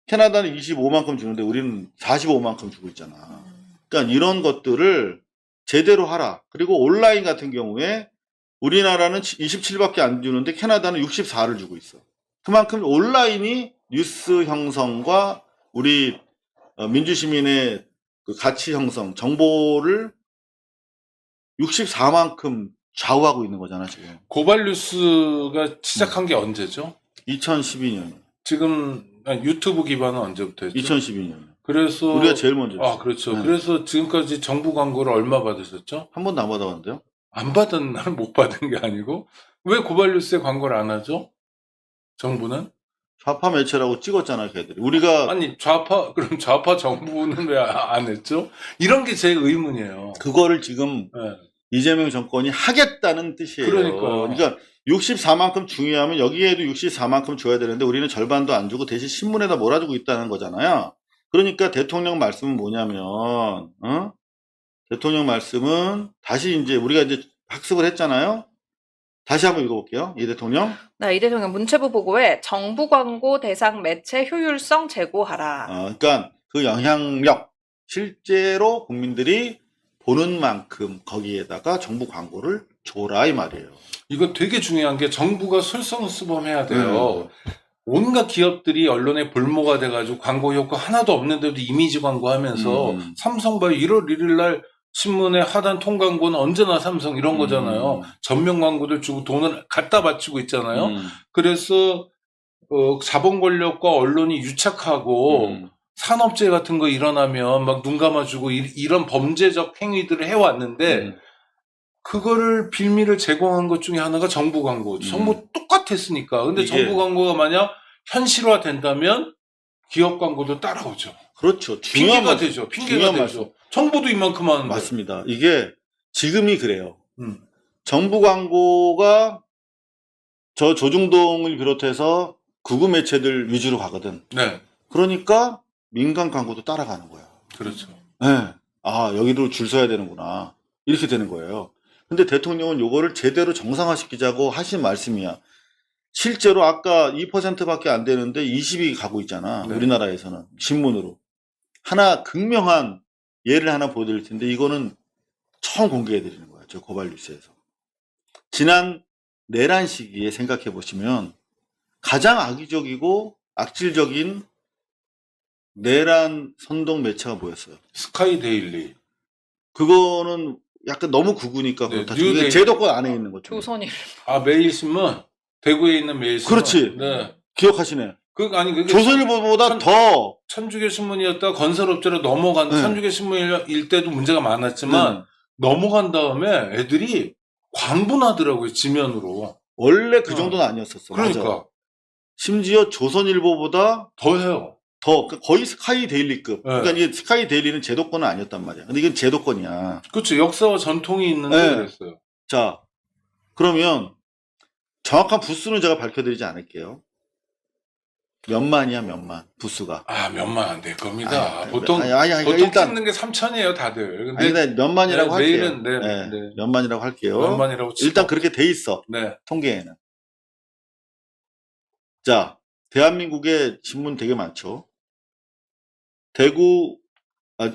캐나다는 25만큼 주는데 우리는 45만큼 주고 있잖아. 그러니까 이런 것들을 제대로 하라. 그리고 온라인 같은 경우에 우리나라는 27밖에 안 주는데 캐나다는 64를 주고 있어. 그만큼 온라인이 뉴스 형성과 우리 민주시민의 그 가치 형성, 정보를 64만큼 좌우하고 있는 거잖아, 지금. 고발 뉴스가 시작한 게 언제죠? 2012년. 지금 유튜브 기반은 언제부터 했죠? 2012년. 그래서 우리가 제일 먼저 했어요. 그렇죠. 네. 그래서 지금까지 정부 광고를 얼마 받으셨죠? 한 번도 안 받아봤는데요? 안 받은 날 못 받은 게 아니고 왜 고발 뉴스에 광고를 안 하죠? 정부는? 좌파 매체라고 찍었잖아요, 걔들이. 우리가 아니 그럼 좌파 정부는 왜 안 했죠? 이런 게 제 의문이에요. 그거를 지금 네. 이재명 정권이 하겠다는 뜻이에요. 그러니까 64만큼 중요하면 여기에도 64만큼 줘야 되는데 우리는 절반도 안 주고 대신 신문에다 몰아주고 있다는 거잖아요. 그러니까 대통령 말씀은 뭐냐면 대통령 말씀은 다시 이제 우리가 이제 학습을 했잖아요. 다시 한번 읽어볼게요. 이 대통령. 네, 이 대통령 문체부 보고에 정부 광고 대상 매체 효율성 제고하라. 그러니까 그 영향력, 실제로 국민들이 보는 만큼 거기에다가 정부 광고를 줘라 이 말이에요. 이거 되게 중요한 게 정부가 솔선수범해야 돼요. 온갖 기업들이 언론의 볼모가 돼가지고 광고 효과 하나도 없는데도 이미지 광고하면서 삼성 봐요. 1월 1일 날 신문에 하단 통광고는 언제나 삼성 이런 거잖아요. 전면 광고들 주고 돈을 갖다 바치고 있잖아요. 그래서 자본 권력과 언론이 유착하고 산업재 같은 거 일어나면 막 눈 감아주고 이런 범죄적 행위들을 해왔는데 그거를 빌미를 제공한 것 중에 하나가 정부 광고죠. 정부 똑같았으니까. 근데 정부 광고가 만약 현실화 된다면 기업 광고도 따라오죠. 그렇죠. 핑계가 되죠. 핑계가 중요한 되죠. 말씀. 정보도 이만큼 하는데. 맞습니다. 이게 지금이 그래요. 음. 정부 광고가 저 조중동을 비롯해서 극우 매체들 위주로 가거든. 네, 그러니까 민간 광고도 따라가는 거야. 그렇죠. 네. 아, 여기로 줄 서야 되는구나. 이렇게 되는 거예요. 근데 대통령은 요거를 제대로 정상화시키자고 하신 말씀이야. 실제로 아까 2%밖에 안 되는데 20이 가고 있잖아. 네. 우리나라에서는. 신문으로. 하나, 극명한 예를 하나 보여드릴 텐데, 이거는 처음 공개해드리는 거예요. 저 고발뉴스에서. 지난 내란 시기에 생각해 보시면 가장 악의적이고 악질적인 내란 선동 매체가 뭐였어요? 스카이 데일리. 그거는 약간 너무 극우니까 네, 그렇다. 뉴데일리. 이게 제도권 안에 있는 거죠. 조선일. 아, 매일신문. 대구에 있는 매일신문. 그렇지. 네. 기억하시네. 그게 조선일보보다 더 천주교 신문이었다 건설업체로 넘어간 네. 천주교 신문일 때도 문제가 많았지만 넘어간 다음에 애들이 광분하더라고요, 지면으로. 원래 그 정도는 아니었었어. 그러니까 맞아. 심지어 조선일보보다 더 해요. 더 거의 스카이 데일리급. 네. 그러니까 이게 스카이 데일리는 제도권은 아니었단 말이야. 근데 이건 제도권이야. 그렇죠. 역사와 전통이 있는데 네. 그랬어요. 자, 그러면 정확한 부수는 제가 밝혀드리지 않을게요. 몇만이야, 몇만. 부수가. 아, 몇만 안 될 겁니다. 아니, 보통 아니, 보통 일단 찍는 게 3천이에요, 다들. 근데 아니, 네, 몇만이라고 네, 할게요. 매일은, 네, 네. 몇만이라고 할게요. 몇만이라고 치고. 일단 그렇게 돼 있어. 네. 통계에는. 자, 대한민국에 신문 되게 많죠. 대구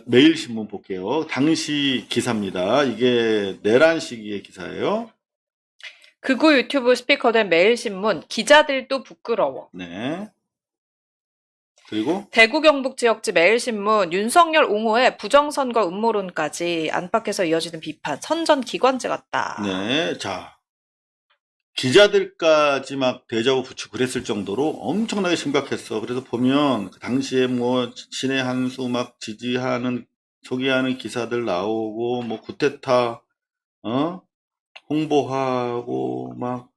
매일신문 볼게요. 당시 기사입니다. 이게 내란 시기의 기사예요. 극우 유튜브 스피커된 매일신문 기자들도 부끄러워. 네. 그리고 대구 경북 지역지 매일신문 윤석열 옹호에 부정선거 음모론까지 안팎에서 이어지는 비판. 선전 기관지 같다. 네, 자, 기자들까지 막 대자보 붙이고 그랬을 정도로 엄청나게 심각했어. 그래서 보면 그 당시에 뭐 신의 한수 막 지지하는 소개하는 기사들 나오고 뭐 구테타 홍보하고 막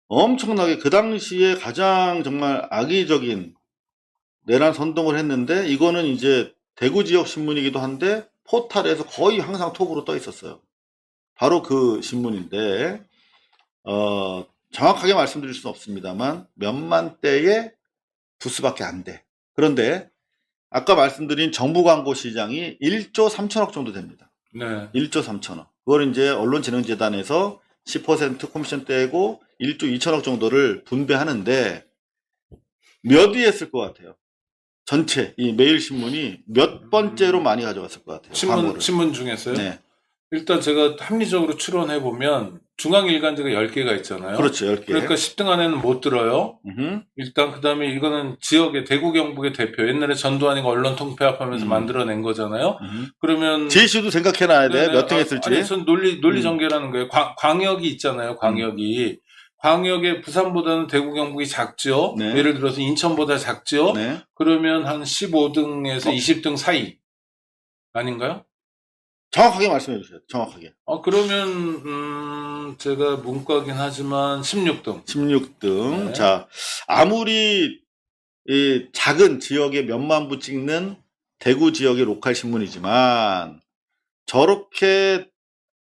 엄청나게 그 당시에 가장 정말 악의적인 내란 선동을 했는데 이거는 이제 대구 지역 신문이기도 한데 포탈에서 거의 항상 톱으로 떠 있었어요. 바로 그 신문인데 정확하게 말씀드릴 수는 없습니다만 몇만 대의 부수밖에 안 돼. 그런데 아까 말씀드린 정부 광고 시장이 1조 3천억 정도 됩니다. 네. 1조 3천억. 그걸 이제 언론진흥재단에서 10% 코미션 떼고 1조 2천억 정도를 분배하는데 몇 위 했을 것 같아요? 전체 이 매일신문이 몇 번째로 많이 가져갔을 것 같아요? 광고를. 신문 중에서요? 네. 일단 제가 합리적으로 추론해 보면 중앙일간지가 10개가 있잖아요. 그렇죠. 10개. 그러니까 10등 안에는 못 들어요. 일단 그다음에 이거는 지역의 대구 경북의 대표. 옛날에 전두환이가 언론 통폐합하면서 만들어낸 거잖아요. 그러면 제시도 생각해놔야 돼. 네네. 몇 등 했을지. 아니, 전 논리 전개라는 거예요. 광역이 있잖아요. 광역이. 광역의 부산보다는 대구 경북이 작죠. 네. 예를 들어서 인천보다 작죠. 네. 그러면 한 15등에서 20등 사이 아닌가요? 정확하게 말씀해 주세요. 정확하게. 그러면 제가 문과긴 하지만 16등. 16등. 네. 자, 아무리 이 작은 지역에 몇만 부 찍는 대구 지역의 로컬 신문이지만 저렇게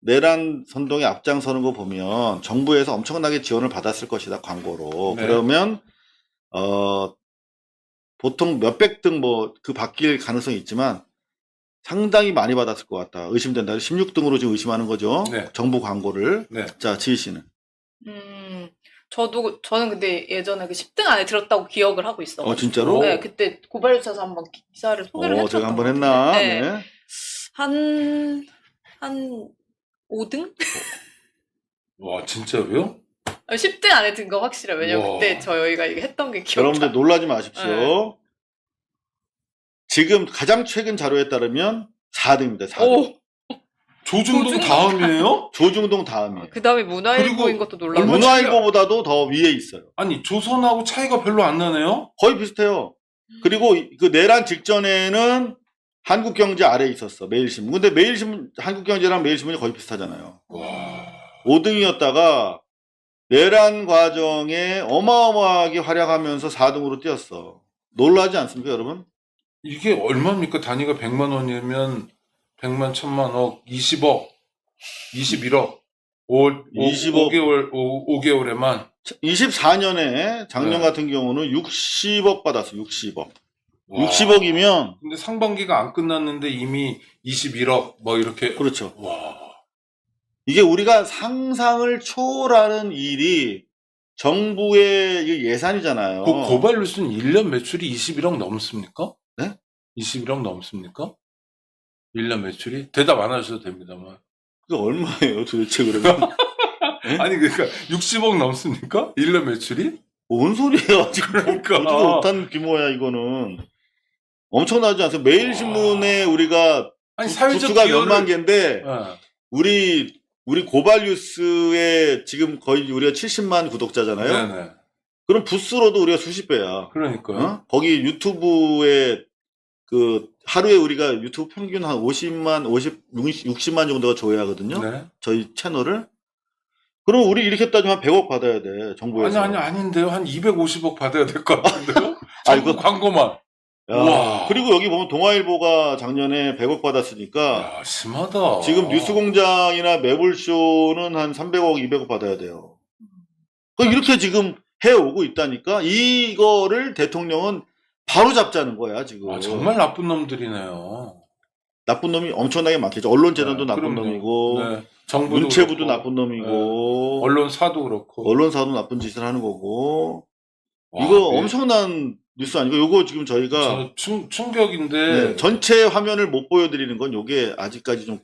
내란 선동에 앞장서는 거 보면 정부에서 엄청나게 지원을 받았을 것이다, 광고로. 네. 그러면 보통 몇백 등 뭐 그 바뀔 가능성이 있지만 상당히 많이 받았을 것 같다. 의심된다. 16등으로 지금 의심하는 거죠. 네. 정부 광고를. 네. 자, 지희 씨는. 저는 근데 예전에 그 10등 안에 들었다고 기억을 하고 있어. 진짜로? 네, 그때 고발뉴스에서 한번 기사를 소개를 했었던 제가 한번 것 했나? 같은데. 네. 한 5등? 와, 진짜로요? 10등 안에 든 거 확실해요. 왜냐면 우와. 그때 저희가 이거 했던 게 기억이 여러분들 놀라지 마십시오. 네. 지금 가장 최근 자료에 따르면 4등입니다. 4등. 오, 조중동 다음이에요? 조중동 다음이에요. 그 다음에 문화일보인 그리고 것도 놀라고. 문화일보보다도 더 위에 있어요. 아니, 조선하고 차이가 별로 안 나네요? 거의 비슷해요. 그리고 그 내란 직전에는 한국경제 아래에 있었어. 매일신문. 근데 매일신문, 한국경제랑 매일신문이 거의 비슷하잖아요. 와. 5등이었다가 내란 과정에 어마어마하게 활약하면서 4등으로 뛰었어. 놀라지 않습니까, 여러분? 이게 얼마입니까? 단위가 100만 원이면 100만, 1000만억, 20억, 21억, 20억. 5개월에만. 24년에 작년 네. 같은 경우는 60억 받았어. 60억. 와. 60억이면 근데 상반기가 안 끝났는데 이미 21억, 뭐 이렇게. 그렇죠. 와. 이게 우리가 상상을 초월하는 일이 정부의 이 예산이잖아요. 그 고발뉴스는 1년 매출이 21억 넘습니까? 네? 21억 넘습니까? 1년 매출이? 대답 안 하셔도 됩니다만. 그게 얼마예요 도대체 그러면? 네? 아니, 그러니까 60억 넘습니까? 1년 매출이? 뭔 소리예요? 지금 그러니까. 보지도 못한 규모야 이거는. 엄청나지 않아요? 매일신문에 우리가 아니, 사회적 부수가 기여를. 몇만 개인데 예. 우리 고발뉴스에 지금 거의 우리가 70만 구독자잖아요. 네네. 그럼 부스로도 우리가 수십 배야. 그러니까요. 어? 거기 유튜브에 그 하루에 우리가 유튜브 평균 한 50만, 60만 정도가 조회하거든요. 네. 저희 채널을. 그럼 우리 이렇게 따지면 100억 받아야 돼. 정부에서. 아닌데요. 한 250억 받아야 될 것 같은데요? 아, 전부 이거- 광고만. 야, 우와. 그리고 여기 보면 동아일보가 작년에 100억 받았으니까 야, 심하다. 지금 뉴스공장이나 매불쇼는 한 300억, 200억 받아야 돼요. 이렇게 지금 해오고 있다니까 이거를 대통령은 바로 잡자는 거야 지금. 아, 정말 나쁜 놈들이네요. 나쁜 놈이 엄청나게 많겠죠. 언론재단도 네, 나쁜 그럼요. 놈이고 네. 정부도 문체부도 그렇고, 나쁜 놈이고 언론사도 그렇고. 언론사도 나쁜 짓을 하는 거고. 와, 이거 네. 엄청난 뉴스 아니고 요거 지금 저희가 저는 충격인데. 네, 전체 화면을 못 보여드리는 건 요게 아직까지 좀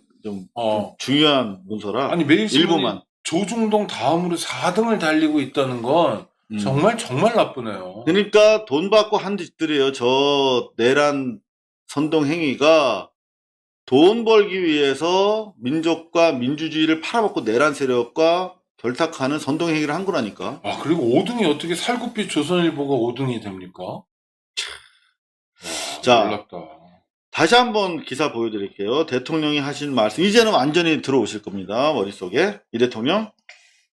어. 중요한 문서라. 아니, 매일신문이 일부만. 조중동 다음으로 4등을 달리고 있다는 건 정말 나쁘네요. 그러니까 돈 받고 한 짓들이에요. 저 내란 선동 행위가 돈 벌기 위해서 민족과 민주주의를 팔아먹고 내란 세력과 결탁하는 선동 행위를 한 거라니까. 아, 그리고 5등이 어떻게 살구빛 조선일보가 5등이 됩니까? 와, 자. 놀랍다. 다시 한번 기사 보여드릴게요. 대통령이 하신 말씀 이제는 완전히 들어오실 겁니다. 머릿속에. 이 대통령.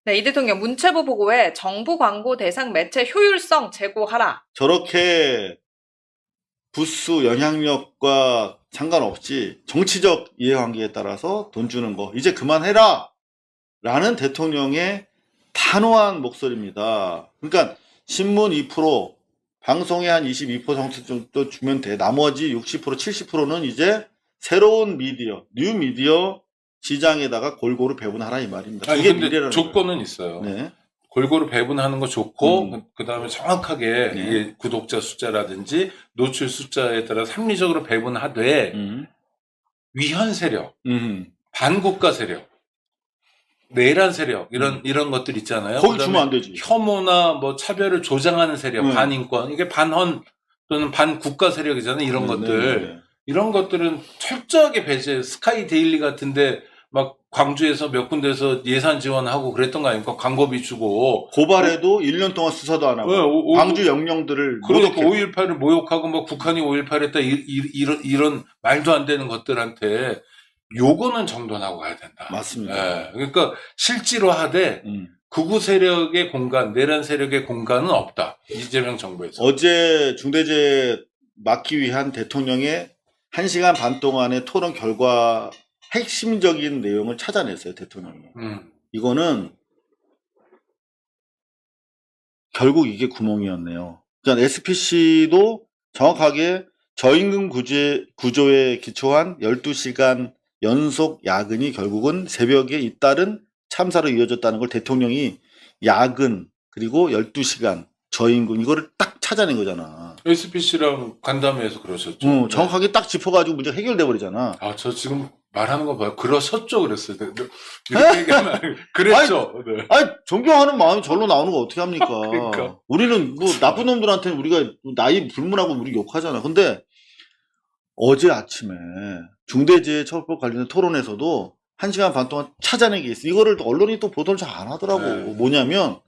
네, 이 대통령 문체부 보고에 정부 광고 대상 매체 효율성 제고하라. 저렇게 부수 영향력과 상관없이 정치적 이해관계에 따라서 돈 주는 거 이제 그만해라 라는 대통령의 단호한 목소리입니다. 그러니까 신문 2%, 방송에 한 22% 정도 주면 돼. 나머지 60%, 70%는 이제 새로운 미디어, 뉴 미디어 시장에다가 골고루 배분하라 이 말입니다. 아니, 그게 근데 미래라는 조건은 있어요. 거예요. 네. 골고루 배분하는 거 좋고, 그 다음에 정확하게 네. 이게 구독자 숫자라든지 노출 숫자에 따라 합리적으로 배분하되, 위헌 세력, 반국가 세력, 내란 세력, 이런 것들 있잖아요. 거기 그다음에 주면 안 되지. 혐오나 뭐 차별을 조장하는 세력, 반인권, 이게 반헌 또는 반국가 세력이잖아요. 이런 것들. 이런 것들은 철저하게 배제, 스카이 데일리 같은데 막 광주에서 몇 군데에서 예산 지원하고 그랬던 거 아닙니까? 광고비 주고. 고발해도 1년 동안 수사도 안 하고 네, 광주 영령들을 그러니까 모독했고. 5.18을 모욕하고 뭐 북한이 5.18 했다 이런 말도 안 되는 것들한테 요거는 정돈하고 가야 된다. 맞습니다. 예, 그러니까 실제로 하되 극우 세력의 공간, 내란 세력의 공간은 없다. 이재명 정부에서. 어제 중대재해 막기 위한 대통령의 1시간 반 동안의 토론 결과 핵심적인 내용을 찾아냈어요, 대통령이. 이거는 결국 이게 구멍이었네요. 그러니까 SPC도 정확하게 저임금 구조에 기초한 12시간 연속 야근이 결국은 새벽에 잇따른 참사로 이어졌다는 걸 대통령이 야근 그리고 12시간 저임금 이거를 딱 찾아낸 거잖아. SPC랑 간담회에서 그러셨죠. 정확하게 딱 짚어가지고 문제가 해결돼 버리잖아. 아, 저 지금 말하는 거 봐요. 그러셨죠? 그랬어요. 이렇게 얘기하면 아니고 그랬죠. 네. 아니 존경하는 마음이 절로 나오는 거 어떻게 합니까? 그러니까. 우리는 뭐 나쁜 놈들한테는 우리가 나이 불문하고 우리 욕하잖아. 근데 어제 아침에 중대재해처벌법 관련된 토론에서도 1시간 반 동안 찾아낸 게 있어. 이거를 언론이 또 보도를 잘 안 하더라고. 네. 뭐냐면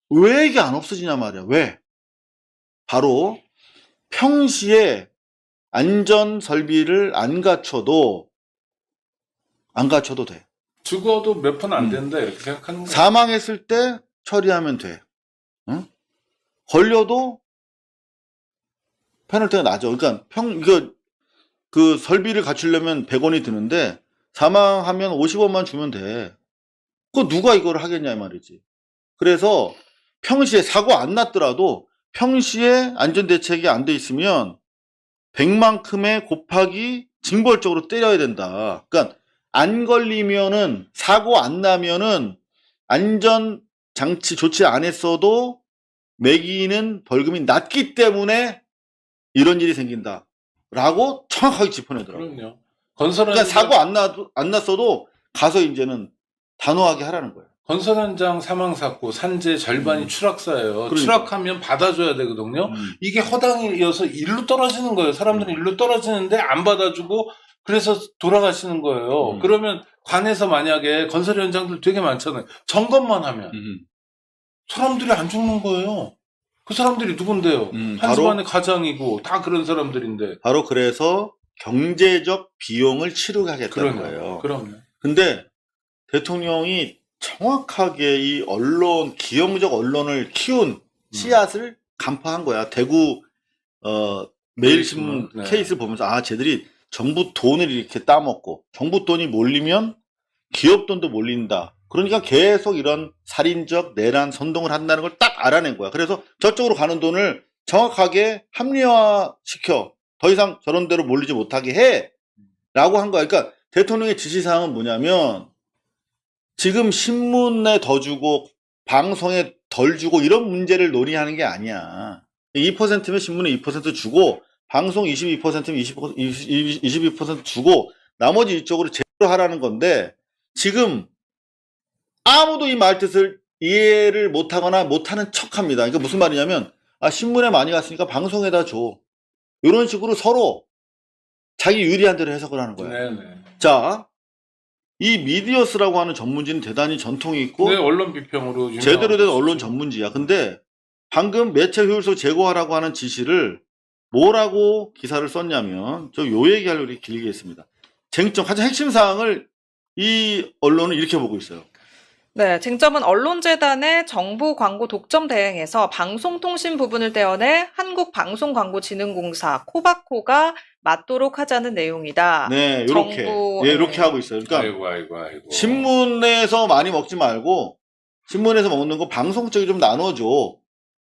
왜 이게 안 없어지냐 말이야. 왜? 바로 평시에 안전 설비를 안 갖춰도 돼. 죽어도 몇 푼 안 된다 이렇게 생각하는 거예요. 사망했을 때 처리하면 돼. 응? 걸려도 페널티가 나죠. 그러니까 이거 그 설비를 갖추려면 100원이 드는데 사망하면 50원만 주면 돼. 그거 누가 이걸 하겠냐 이 말이지. 그래서 평시에 사고 안 났더라도 평시에 안전대책이 안 돼 있으면 100만큼의 곱하기 징벌적으로 때려야 된다. 그러니까 안 걸리면은 사고 안 나면은 안전장치 조치 안 했어도 매기는 벌금이 낮기 때문에 이런 일이 생긴다. 라고 정확하게 짚어내더라고요. 그럼요. 건설 그러니까 현장, 사고 안 났어도 가서 이제는 단호하게 하라는 거예요. 건설 현장 사망 사고 산재 절반이 추락사예요. 그러니까. 추락하면 받아줘야 되거든요. 이게 허당이어서 일로 떨어지는 거예요. 사람들은 일로 떨어지는데 안 받아주고 그래서 돌아가시는 거예요. 그러면 관에서 만약에 건설 현장들 되게 많잖아요. 점검만 하면 사람들이 안 죽는 거예요. 그 사람들이 누군데요? 한 바로- 집안의 가장이고 다 그런 사람들인데. 바로 그래서 경제적 비용을 치르게 하겠다는 그럼요. 거예요. 그럼요. 근데 대통령이 정확하게 이 언론, 기형적 언론을 키운 씨앗을 간파한 거야. 대구 매일신문 네. 케이스를 보면서 아, 쟤들이 정부 돈을 이렇게 따먹고 정부 돈이 몰리면 기업 돈도 몰린다. 그러니까 계속 이런 살인적 내란 선동을 한다는 걸 딱 알아낸 거야. 그래서 저쪽으로 가는 돈을 정확하게 합리화시켜 더 이상 저런 데로 몰리지 못하게 해 라고 한 거야. 그러니까 대통령의 지시사항은 뭐냐면 지금 신문에 더 주고 방송에 덜 주고 이런 문제를 논의하는 게 아니야. 2%면 신문에 2% 주고 방송 22%면 22% 주고 나머지 이쪽으로 제대로 하라는 건데 지금 아무도 이 말뜻을 이해를 못하거나 못하는 척합니다. 그러니까 무슨 말이냐면 아, 신문에 많이 갔으니까 방송에다 줘. 이런 식으로 서로 자기 유리한 대로 해석을 하는 거야. 네네. 자, 이 미디어스라고 하는 전문지는 대단히 전통이 있고 네, 언론 비평으로 유명한 제대로 된 곳이죠. 언론 전문지야. 근데 방금 매체 효율성 제고하라고 하는 지시를 뭐라고 기사를 썼냐면 저 요 얘기하려고 이렇게 길게 했습니다. 쟁점, 가장 핵심 사항을 이 언론은 이렇게 보고 있어요. 네, 쟁점은 언론재단의 정부 광고 독점 대행에서 방송통신 부분을 떼어내 한국방송광고진흥공사 코바코가 맞도록 하자는 내용이다. 네, 요렇게. 정부- 예, 이렇게 하고 있어요. 그러니까 아이고. 신문에서 많이 먹지 말고 신문에서 먹는 거 방송적이 좀 나눠줘.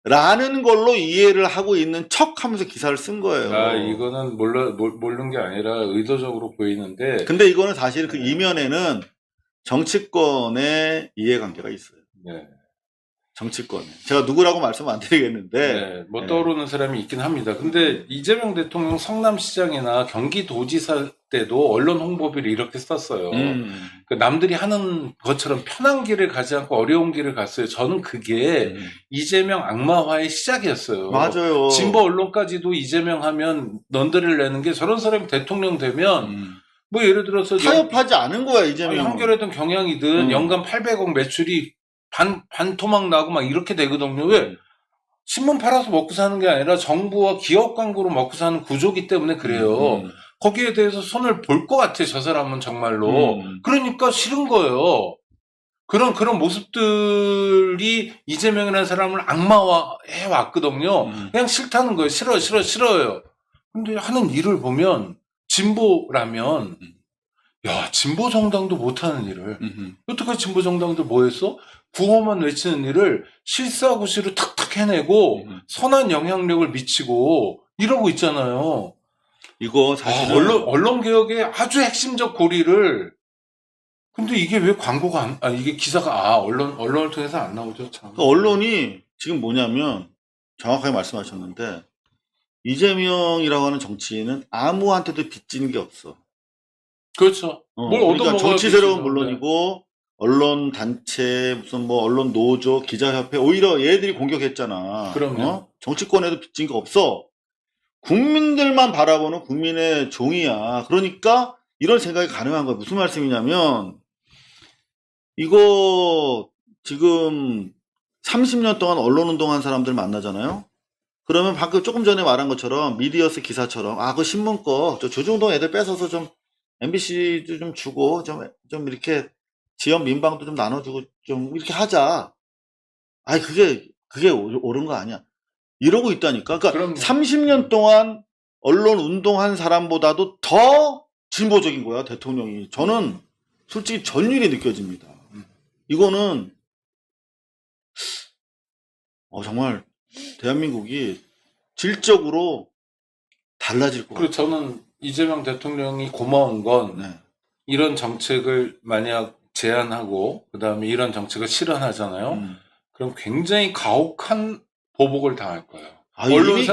라는 걸로 이해를 하고 있는 척 하면서 기사를 쓴 거예요. 아, 이거는 모르는 게 아니라 의도적으로 보이는데. 근데 이거는 사실 그 이면에는 정치권의 이해관계가 있어요. 네. 정치권에. 제가 누구라고 말씀 안 드리겠는데. 네, 뭐 떠오르는 사람이 있긴 합니다. 근데 이재명 대통령 성남시장이나 경기도지사 때도 언론 홍보비를 이렇게 썼어요. 그 남들이 하는 것처럼 편한 길을 가지 않고 어려운 길을 갔어요. 저는 그게 이재명 악마화의 시작이었어요. 맞아요. 진보 언론까지도 이재명 하면 넌더리를 내는 게 저런 사람이 대통령 되면 뭐 예를 들어서 타협하지 않은 거야, 이재명. 한겨레든 경향이든 연간 800억 매출이 반토막 나고 막 이렇게 되거든요. 왜? 신문 팔아서 먹고 사는 게 아니라 정부와 기업 광고로 먹고 사는 구조기 때문에 그래요. 거기에 대해서 손을 볼 것 같아, 저 사람은 정말로. 그러니까 싫은 거예요. 그런 모습들이 이재명이라는 사람을 악마화해 왔거든요. 그냥 싫다는 거예요. 싫어요. 근데 하는 일을 보면 진보라면 야, 진보 정당도 못하는 일을 여태까지 진보 정당들 뭐 했어? 구호만 외치는 일을 실사구시로 탁탁 해내고 선한 영향력을 미치고 이러고 있잖아요. 이거 사실은. 언론 개혁의 아주 핵심적 고리를 근데 이게 왜 광고가 이게 기사가 언론을 통해서 안 나오죠, 참. 그 언론이 지금 뭐냐면 정확하게 말씀하셨는데 이재명이라고 하는 정치인은 아무한테도 빚지는 게 없어. 그렇죠. 뭘 그러니까 얻어먹어야 정치 세력은 빚지는데. 물론이고 언론 단체 무슨 뭐 언론 노조 기자협회 오히려 얘들이 공격했잖아. 그럼요. 정치권에도 빚진 거 없어. 국민들만 바라보는 국민의 종이야. 그러니까 이런 생각이 가능한 거야. 무슨 말씀이냐면 이거 지금 30년 동안 언론 운동한 사람들 만나잖아요. 그러면 방금 조금 전에 말한 것처럼 미디어스 기사처럼 그 신문 거 저 조중동 애들 뺏어서 좀 MBC도 좀 주고 좀 이렇게 지역 민방도 좀 나눠주고 좀 이렇게 하자. 그게 옳은 거 아니야. 이러고 있다니까. 그러니까 그럼요. 30년 동안 언론 운동한 사람보다도 더 진보적인 거야, 대통령이. 저는 솔직히 전율이 느껴집니다. 이거는 정말 대한민국이 질적으로 달라질 것 그리고 같아요. 저는 이재명 대통령이 고마운 건 네. 이런 정책을 만약 제안하고 그다음에 이런 정책을 실현하잖아요. 그럼 굉장히 가혹한 보복을 당할 거예요.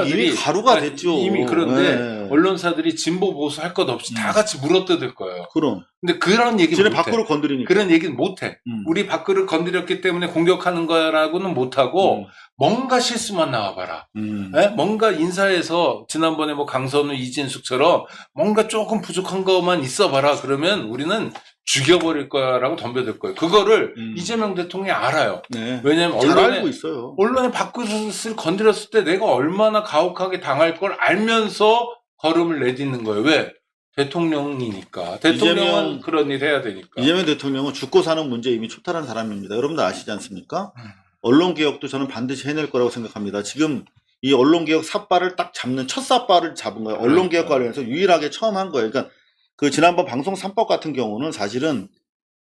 이미 가루가 됐죠. 이미 그런데 네. 언론사들이 진보 보수 할 것 없이 다 같이 물어뜯을 거예요. 그럼. 근데 그런 얘기 쟤네 못 밖으로 해. 건드리니까. 그런 얘기는 못 해. 음. 우리 밖을 건드렸기 때문에 공격하는 거라고는 못 하고 뭔가 실수만 나와봐라. 예? 뭔가 인사에서 지난번에 뭐 강선우, 이진숙처럼 뭔가 조금 부족한 것만 있어봐라. 그러면 우리는 죽여버릴 거야라고 덤벼들 거예요. 그거를 이재명 대통령이 알아요. 네. 왜냐하면 잘 알고 있어요. 언론의 밥그릇을 건드렸을 때 내가 얼마나 가혹하게 당할 걸 알면서 걸음을 내딛는 거예요. 왜? 대통령이니까. 대통령은 그런 일 해야 되니까. 이재명 대통령은 죽고 사는 문제 이미 초탈한 사람입니다. 여러분들 아시지 않습니까? 언론개혁도 저는 반드시 해낼 거라고 생각합니다. 지금 이 언론개혁 삿발을 딱 잡는 첫 삿발을 잡은 거예요. 언론개혁 관련해서 유일하게 처음 한 거예요. 그러니까 그 지난번 방송 3법 같은 경우는 사실은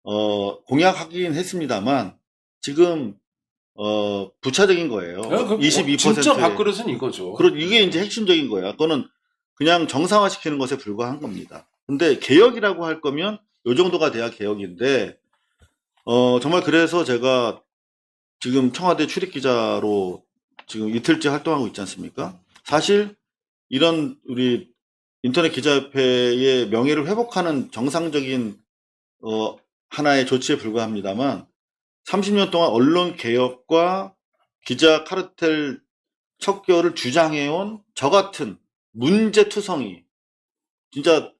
공약하긴 했습니다만 지금 부차적인 거예요. 22%. 진짜 밥그릇은 이거죠. 이게 이제 핵심적인 거예요. 그거는 그냥 정상화시키는 것에 불과한 겁니다. 근데 개혁이라고 할 거면 요 정도가 돼야 개혁인데 정말 그래서 제가 지금 청와대 출입기자로 지금 이틀째 활동하고 있지 않습니까? 사실 이런 우리 인터넷 기자협회의 명예를 회복하는 정상적인 하나의 조치에 불과합니다만 30년 동안 언론 개혁과 기자 카르텔 척결을 주장해온 저 같은 문제투성이 진짜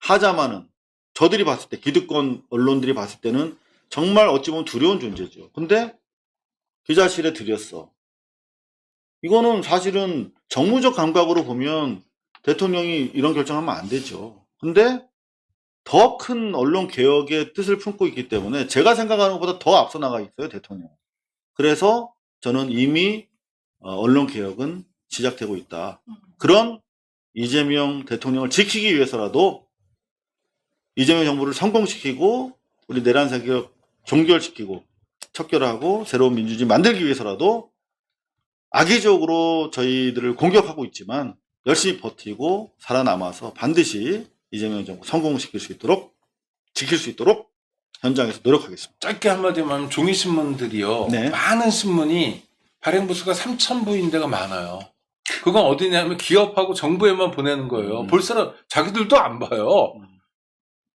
하자마는 저들이 봤을 때 기득권 언론들이 봤을 때는 정말 어찌 보면 두려운 존재죠. 근데 기자실에 들였어. 이거는 사실은 정무적 감각으로 보면 대통령이 이런 결정하면 안 되죠. 근데 더 큰 언론 개혁의 뜻을 품고 있기 때문에 제가 생각하는 것보다 더 앞서 나가 있어요, 대통령. 그래서 저는 이미 언론 개혁은 시작되고 있다. 그런 이재명 대통령을 지키기 위해서라도 이재명 정부를 성공시키고 우리 내란 세력 종결시키고 척결하고 새로운 민주주의 만들기 위해서라도 악의적으로 저희들을 공격하고 있지만 열심히 버티고 살아남아서 반드시 이재명 정부 성공시킬 수 있도록 지킬 수 있도록 현장에서 노력하겠습니다. 짧게 한마디만 하면 종이신문들이요. 네. 많은 신문이 발행부수가 3,000부인 데가 많아요. 그건 어디냐면 기업하고 정부에만 보내는 거예요. 볼 사람 자기들도 안 봐요.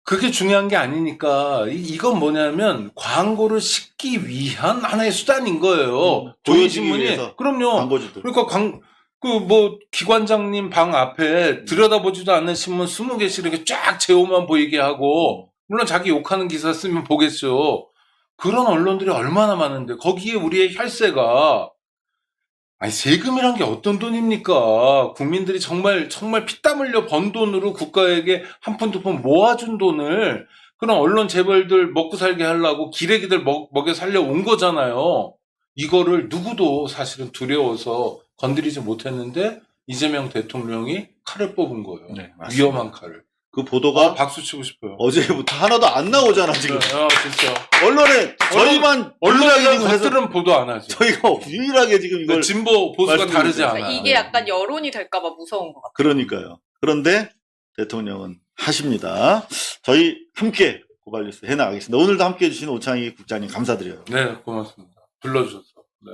그게 중요한 게 아니니까 이건 뭐냐면 광고를 싣기 위한 하나의 수단인 거예요. 종이신문이. 그럼요. 광고주들. 그러니까 기관장님 방 앞에 들여다보지도 않는 신문 20개씩 이렇게 쫙 제호만 보이게 하고 물론 자기 욕하는 기사 쓰면 보겠죠. 그런 언론들이 얼마나 많은데 거기에 우리의 혈세가 세금이란 게 어떤 돈입니까? 국민들이 정말 피땀 흘려 번 돈으로 국가에게 한 푼 두 푼 모아준 돈을 그런 언론 재벌들 먹고 살게 하려고 기레기들 먹여 살려 온 거잖아요. 이거를 누구도 사실은 두려워서 건드리지 못했는데 이재명 대통령이 칼을 뽑은 거예요. 네, 맞습니다. 위험한 칼을. 그 보도가 박수 치고 싶어요. 어제부터 하나도 안 나오잖아 지금. 진짜. 언론에 저희만 유일하게 언론이랑 지금 해서 것들은 보도 안 하죠. 저희가 유일하게 지금 이걸 진보 보수가 말씀드리세요. 다르지 않아. 그러니까 이게 약간 여론이 될까봐 무서운 것 같아요. 그러니까요. 그런데 대통령은 하십니다. 저희 함께 고발뉴스 해나가겠습니다. 오늘도 함께 해주신 오창희 국장님 감사드려요. 네, 고맙습니다. 불러주셔서. 네.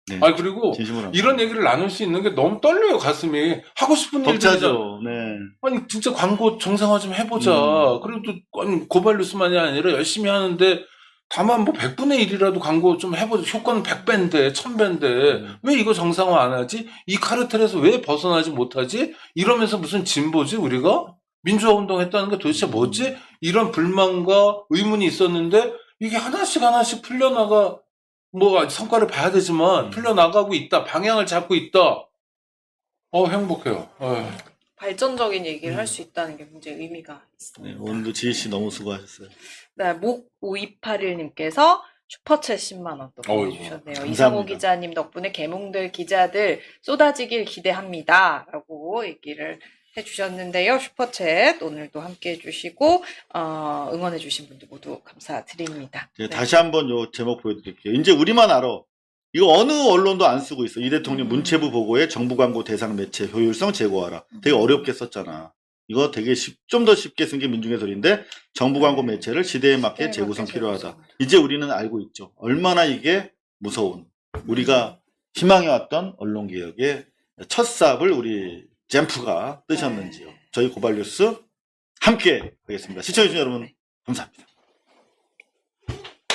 네. 그리고 진심으로 이런 얘기를 나눌 수 있는 게 너무 떨려요, 가슴이. 하고 싶은 일들이잖아. 벅차죠. 네. 아니, 진짜 광고 정상화 좀 해보자. 그래도, 고발 뉴스만이 아니라 열심히 하는데, 다만 100분의 1이라도 광고 좀 해보자. 효과는 100배인데, 1000배인데, 왜 이거 정상화 안 하지? 이 카르텔에서 왜 벗어나지 못하지? 이러면서 무슨 진보지, 우리가? 민주화 운동 했다는 게 도대체 뭐지? 이런 불만과 의문이 있었는데, 이게 하나씩 풀려나가, 성과를 봐야 되지만, 풀려나가고 있다. 방향을 잡고 있다. 행복해요. 발전적인 얘기를 할 수 있다는 게 굉장히 의미가 있습니다. 네, 오늘도 지희씨 너무 수고하셨어요. 네, 목5281님께서 슈퍼챗 10만 원 또 어이구, 보내주셨네요. 감사합니다. 이상호 기자님 덕분에 개몽들 기자들 쏟아지길 기대합니다라고 얘기를 해주셨는데요. 슈퍼챗 오늘도 함께 해주시고 응원해주신 분들 모두 감사드립니다. 네, 다시 한번 요 제목 보여드릴게요. 이제 우리만 알아. 이거 어느 언론도 안 쓰고 있어. 이 대통령 문체부 보고에 정부 광고 대상 매체 효율성 제고하라. 되게 어렵게 썼잖아. 이거 되게 좀 더 쉽게 쓴 게 민중의 소리인데 정부 광고 매체를 시대에 맞게 재구성 필요하다. 이제 우리는 알고 있죠. 얼마나 이게 무서운 우리가 희망해왔던 언론개혁의 첫 삽을 우리 잼프가 뜨셨는지요. 저희 고발뉴스 함께 하겠습니다. 시청해주신 여러분 감사합니다.